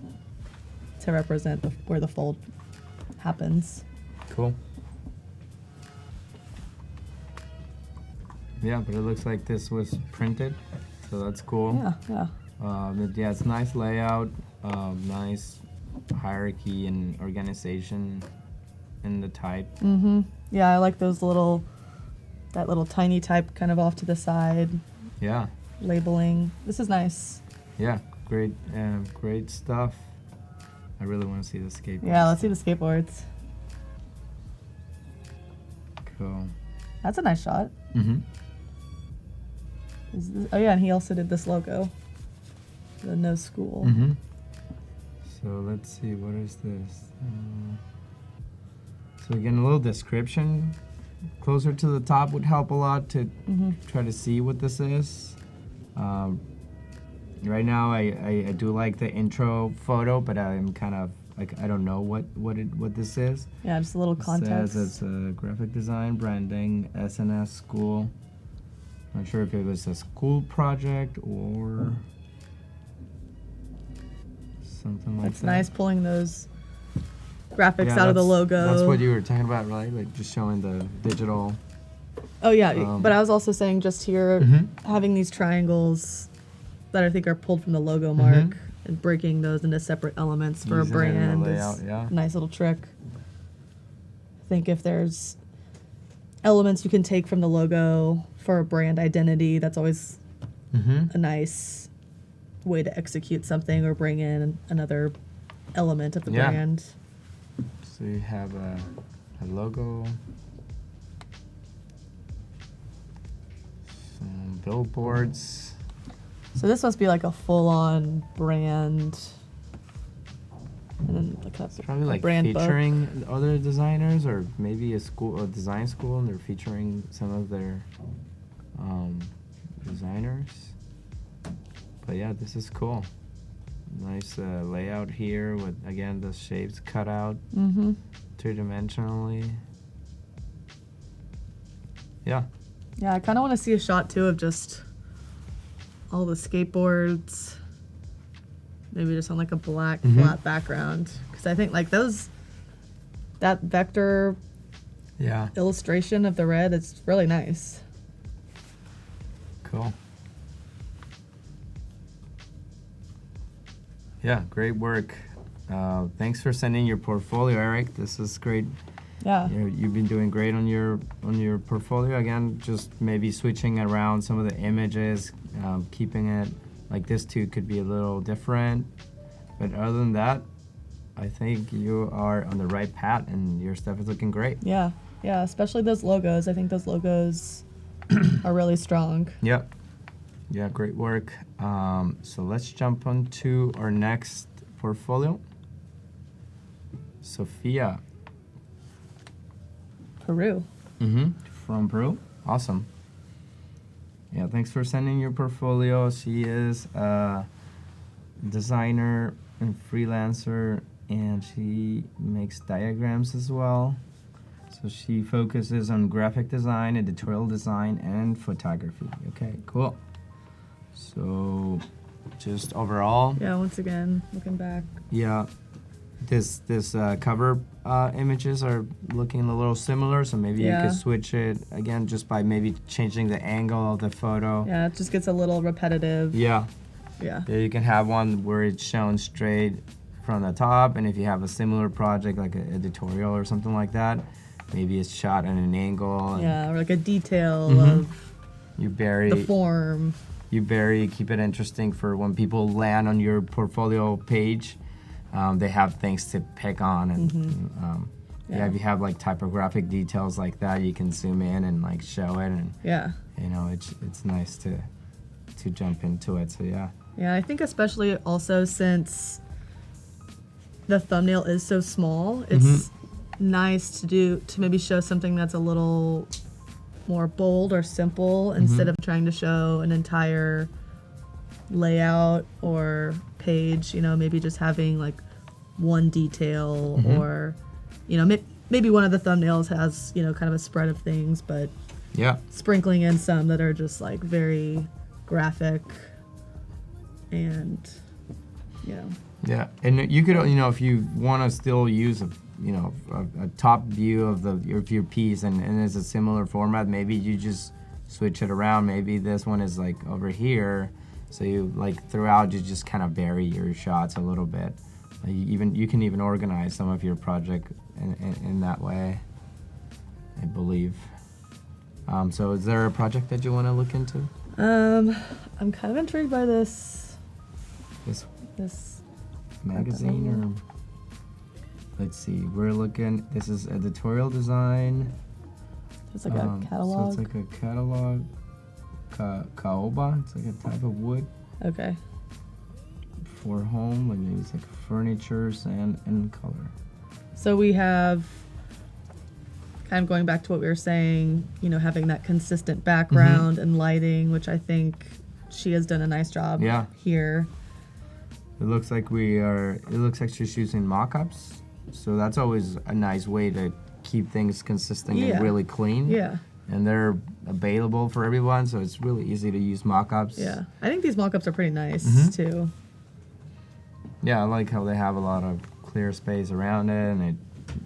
to represent where the fold happens. Cool. Yeah, but it looks like this was printed, so that's cool. Yeah. Yeah, it's nice layout, nice hierarchy and organization in the type. Yeah, I like that little tiny type kind of off to the side. Yeah. Labeling. This is nice. Yeah, great stuff. I really want to see the skateboard. Yeah, let's see the skateboards. Cool. That's a nice shot. Mm-hmm. Oh yeah, and he also did this logo. The no school. Mm-hmm. So let's see, what is this? So again, a little description closer to the top would help a lot to try to see what this is. Right now, I do like the intro photo, but I'm kind of like, I don't know what this is. Yeah, just a little context. It says it's a graphic design, branding, SNS school. Not sure if it was a school project or something like that. It's nice pulling those graphics out of the logo. That's what you were talking about, right? Like just showing the digital. Oh yeah, but I was also saying just here, having these triangles that I think are pulled from the logo mark and breaking those into separate elements for Using a it in the brand layout, is yeah. a nice little trick. I think if there's elements you can take from the logo for a brand identity, that's always a nice way to execute something or bring in another element of the brand. So you have a logo, some billboards. So this must be like a full-on brand, and then like a Probably like brand featuring other designers, or maybe a design school, and they're featuring some of their designers. But yeah, this is cool. Nice layout here with, again, the shapes cut out three-dimensionally. Yeah. Yeah, I kind of want to see a shot too of just all the skateboards. Maybe just on like a black flat background, because I think like that vector illustration of the red is really nice. Cool. Yeah, great work. Thanks for sending your portfolio, Eric. This is great. Yeah. You've been doing great on your portfolio. Again, just maybe switching around some of the images, keeping it like this too could be a little different. But other than that, I think you are on the right path and your stuff is looking great. Yeah, especially those logos. I think those logos are really strong. Yep. Yeah, great work. So let's jump on to our next portfolio. Sophia. Peru. From Peru. Awesome. Yeah, thanks for sending your portfolio. She is a designer and freelancer, and she makes diagrams as well. So she focuses on graphic design, editorial design, and photography. Okay, cool. So just overall. Yeah, once again, looking back. Yeah. This cover images are looking a little similar, so maybe you could switch it again just by maybe changing the angle of the photo. Yeah, it just gets a little repetitive. Yeah. Yeah. You can have one where it's shown straight from the top, and if you have a similar project like an editorial or something like that, maybe it's shot at an angle. Yeah, or like a detail of you bury the form. Keep it interesting for when people land on your portfolio page. They have things to pick on, and if you have like typographic details like that, you can zoom in and like show it, and it's nice to jump into it. So yeah. Yeah, I think especially also since the thumbnail is so small, it's nice to maybe show something that's a little more bold or simple instead of trying to show an entire layout or page, maybe just having like one detail or, maybe one of the thumbnails has, kind of a spread of things, but Yeah. sprinkling in some that are just like very graphic and, Yeah, and you could, if you want to still use a top view of your piece and it's a similar format, maybe you just switch it around. Maybe this one is like over here, so you like throughout you just kind of vary your shots a little bit. You can even organize some of your project in that way, I believe. So is there a project that you want to look into? I'm kind of intrigued by this Magazine or let's see, we're looking, this is editorial design. It's like a catalog. So it's like a catalog, caoba, it's like a type of wood Okay. for home, like maybe it's like furniture, sand, and color. So we have, kind of going back to what we were saying, having that consistent background and lighting, which I think she has done a nice job here. It looks like she's using mock-ups, so that's always a nice way to keep things consistent and really clean. Yeah. And they're available for everyone, so it's really easy to use mock-ups. Yeah. I think these mock-ups are pretty nice too. Yeah, I like how they have a lot of clear space around it, and it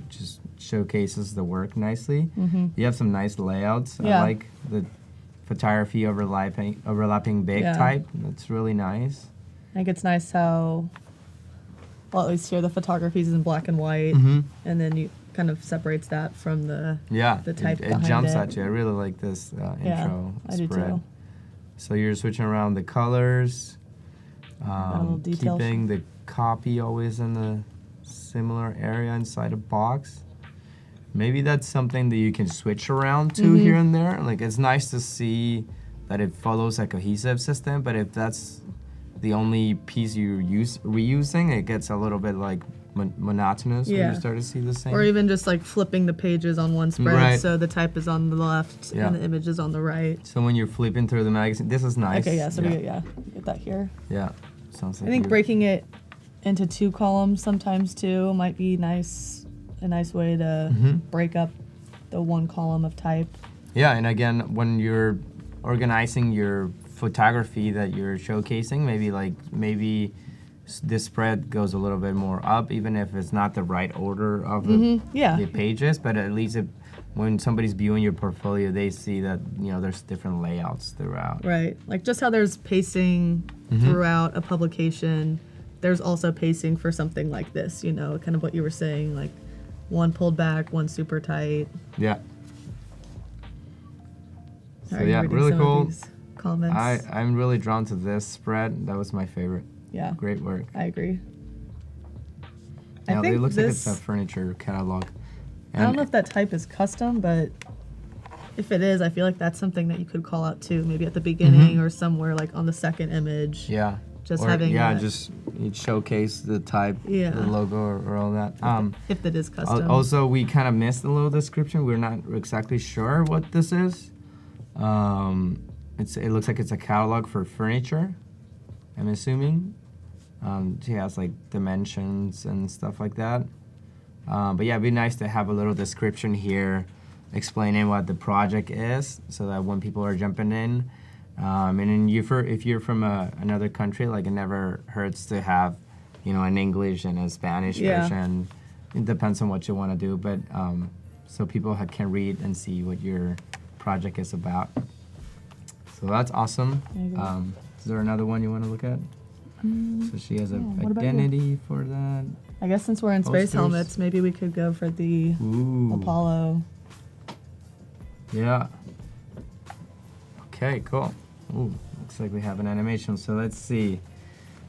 just showcases the work nicely. You have some nice layouts. I like the photography overlapping big type. That's really nice. I think it's nice how, well, at least here the photography is in black and white, and then you kind of separates that from the type it behind jumps it. at you. I really like this intro I spread. do too. So you're switching around the colors, a little detail. keeping the copy always in the similar area inside a box. Maybe that's something that you can switch around to here and there. Like, it's nice to see that it follows a cohesive system, but if that's the only piece you're reusing, it gets a little bit like monotonous when you start to see the same. Or even just like flipping the pages on one spread, so the type is on the left and the image is on the right. So when you're flipping through the magazine, this is nice. Okay, so we get that here. Yeah, sounds like I think breaking it into 2 columns sometimes too might be nice. A nice way to break up the 1 column of type. Yeah, and again, when you're organizing your photography that you're showcasing, maybe this spread goes a little bit more up, even if it's not the right order of the pages, but at least when somebody's viewing your portfolio, they see that there's different layouts throughout. Right, like just how there's pacing throughout a publication, there's also pacing for something like this, kind of what you were saying, like 1 pulled back, 1 super tight. Yeah. So really cool. Comments. I'm really drawn to this spread. That was my favorite. Yeah. Great work. I agree. Yeah, it looks like it's a furniture catalog. I don't know if that type is custom, but if it is, I feel like that's something that you could call out too, maybe at the beginning or somewhere like on the second image. Yeah. Just having just showcase the type, the logo, or all that. If it is custom. Also, we kind of missed a little description. We're not exactly sure what this is. It looks like it's a catalog for furniture, I'm assuming. She has like dimensions and stuff like that. But yeah, it'd be nice to have a little description here explaining what the project is, so that when people are jumping in, and then if you're from another country, like, it never hurts to have, an English and a Spanish version. It depends on what you want to do, but so people can read and see what your project is about. So that's awesome. Is there another one you want to look at? So she has an identity for that. I guess since we're in space helmets, maybe we could go for the Apollo. Yeah. Okay, cool. Ooh, looks like we have an animation. So let's see.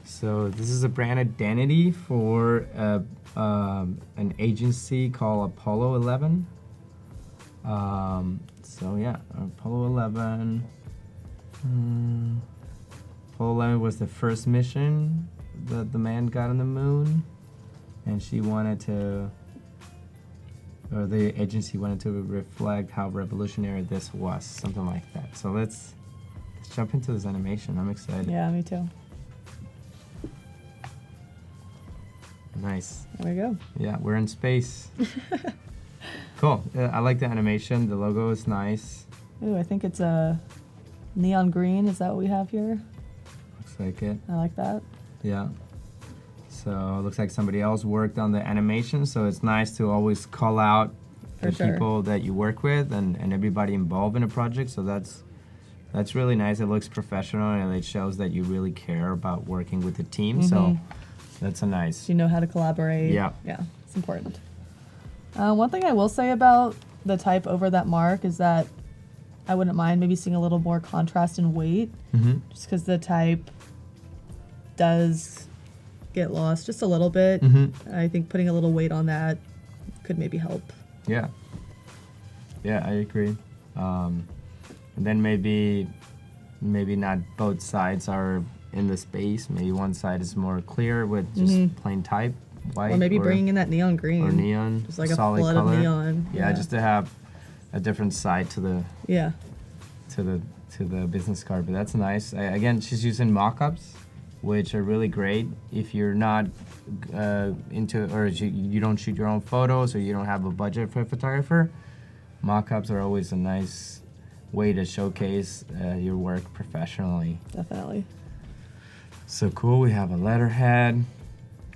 So this is a brand identity for an agency called Apollo 11. So yeah, Apollo 11. Apollo 11 was the first mission that the man got on the moon, and she wanted to, or the agency wanted to reflect how revolutionary this was, something like that. So let's jump into this animation. I'm excited. Yeah, me too. Nice. There we go. Yeah, we're in space. Cool. I like the animation. The logo is nice. Ooh, I think it's a neon green. Is that what we have here? Looks like it. I like that. Yeah. So it looks like somebody else worked on the animation. So it's nice to always call out For the sure. people that you work with and everybody involved in a project. So that's really nice. It looks professional and it shows that you really care about working with the team. So that's a nice. You know how to collaborate. Yeah. Yeah, it's important. One thing I will say about the type over that mark is that I wouldn't mind maybe seeing a little more contrast in weight, just because the type does get lost just a little bit. I think putting a little weight on that could maybe help. Yeah. Yeah, I agree. And then maybe not both sides are in the space. Maybe one side is more clear with just plain type, white. Or maybe bringing in that neon green. Or neon, Just like a solid flood color. of neon. Yeah, just to have a different side to the Yeah. to the business card. But that's nice. Again, she's using mock-ups, which are really great if you're not into, or you don't shoot your own photos, or you don't have a budget for a photographer. Mock-ups are always a nice way to showcase your work professionally. Definitely. So cool. We have a letterhead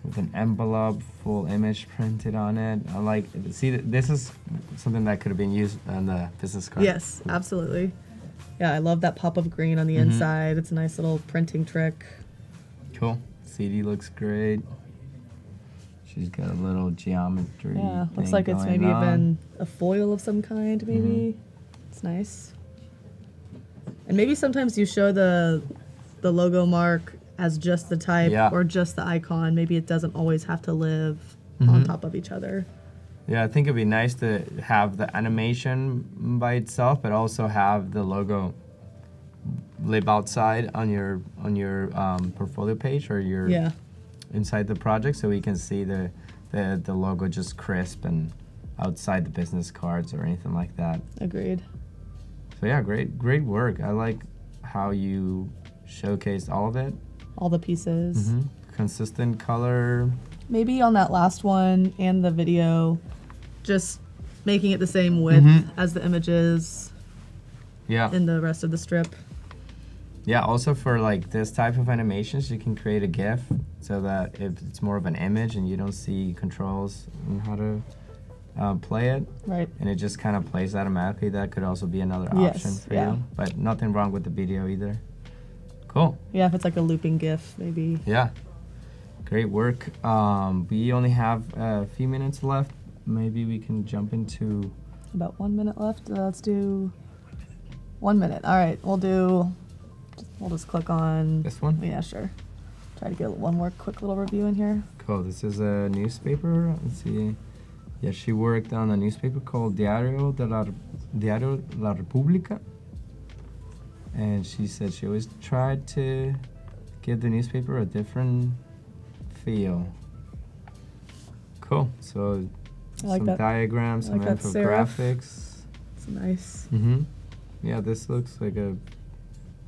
with an envelope, full image printed on it. I like, see, this is something that could have been used on the business card. Yes, absolutely. Yeah, I love that pop of green on the inside. It's a nice little printing trick. Cool. CD looks great. She's got a little geometry. Yeah, looks thing like it's going maybe on. even a foil of some kind, maybe. It's nice. And maybe sometimes you show the logo mark as just the type or just the icon. Maybe it doesn't always have to live on top of each other. Yeah, I think it'd be nice to have the animation by itself, but also have the logo live outside on your portfolio page or your inside the project, so we can see the logo just crisp and outside the business cards or anything like that. Agreed. So yeah, great work. I like how you showcased all of it. All the pieces. Consistent color. Maybe on that last one and the video, just making it the same width as the images in the rest of the strip. Yeah, also for like this type of animations, you can create a GIF so that if it's more of an image and you don't see controls on how to play it, Right. and it just kind of plays automatically, that could also be another option for you. But nothing wrong with the video either. Cool. Yeah, if it's like a looping GIF, maybe. Yeah. Great work. We only have a few minutes left. Maybe we can jump into... About 1 minute left. Let's do 1 minute. All right, we'll just click on... This one? Yeah, sure. Try to get one more quick little review in here. Cool. This is a newspaper. Let's see. Yeah, she worked on a newspaper called Diario de la República. And she said she always tried to give the newspaper a different feel. Cool. So some diagrams, some infographics. It's nice. Yeah, this looks like a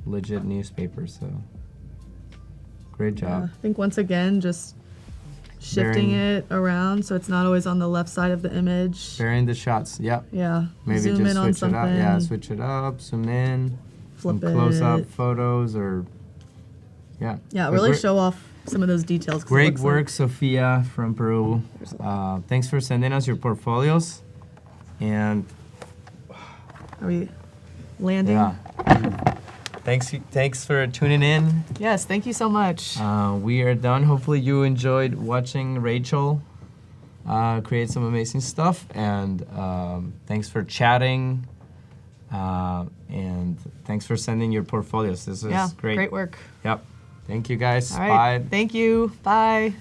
legit newspaper, so great job. Yeah, I think once again, just shifting it around so it's not always on the left side of the image. Varying the shots, yep. Yeah. Maybe zoom just in on switch it up. something. Yeah, switch it up, zoom in, Flip some close-up it. photos, or yeah. Yeah, really show off some of those details. 'Cause it Great looks work, Sophia from Peru. Thanks for sending us your portfolios. And Are we landing? yeah, thanks for tuning in. Yes, thank you so much. We are done. Hopefully you enjoyed watching Rachel create some amazing stuff. And thanks for chatting. And thanks for sending your portfolios. This is great. Great work. Yep. Thank you guys. All right. Bye. Thank you. Bye.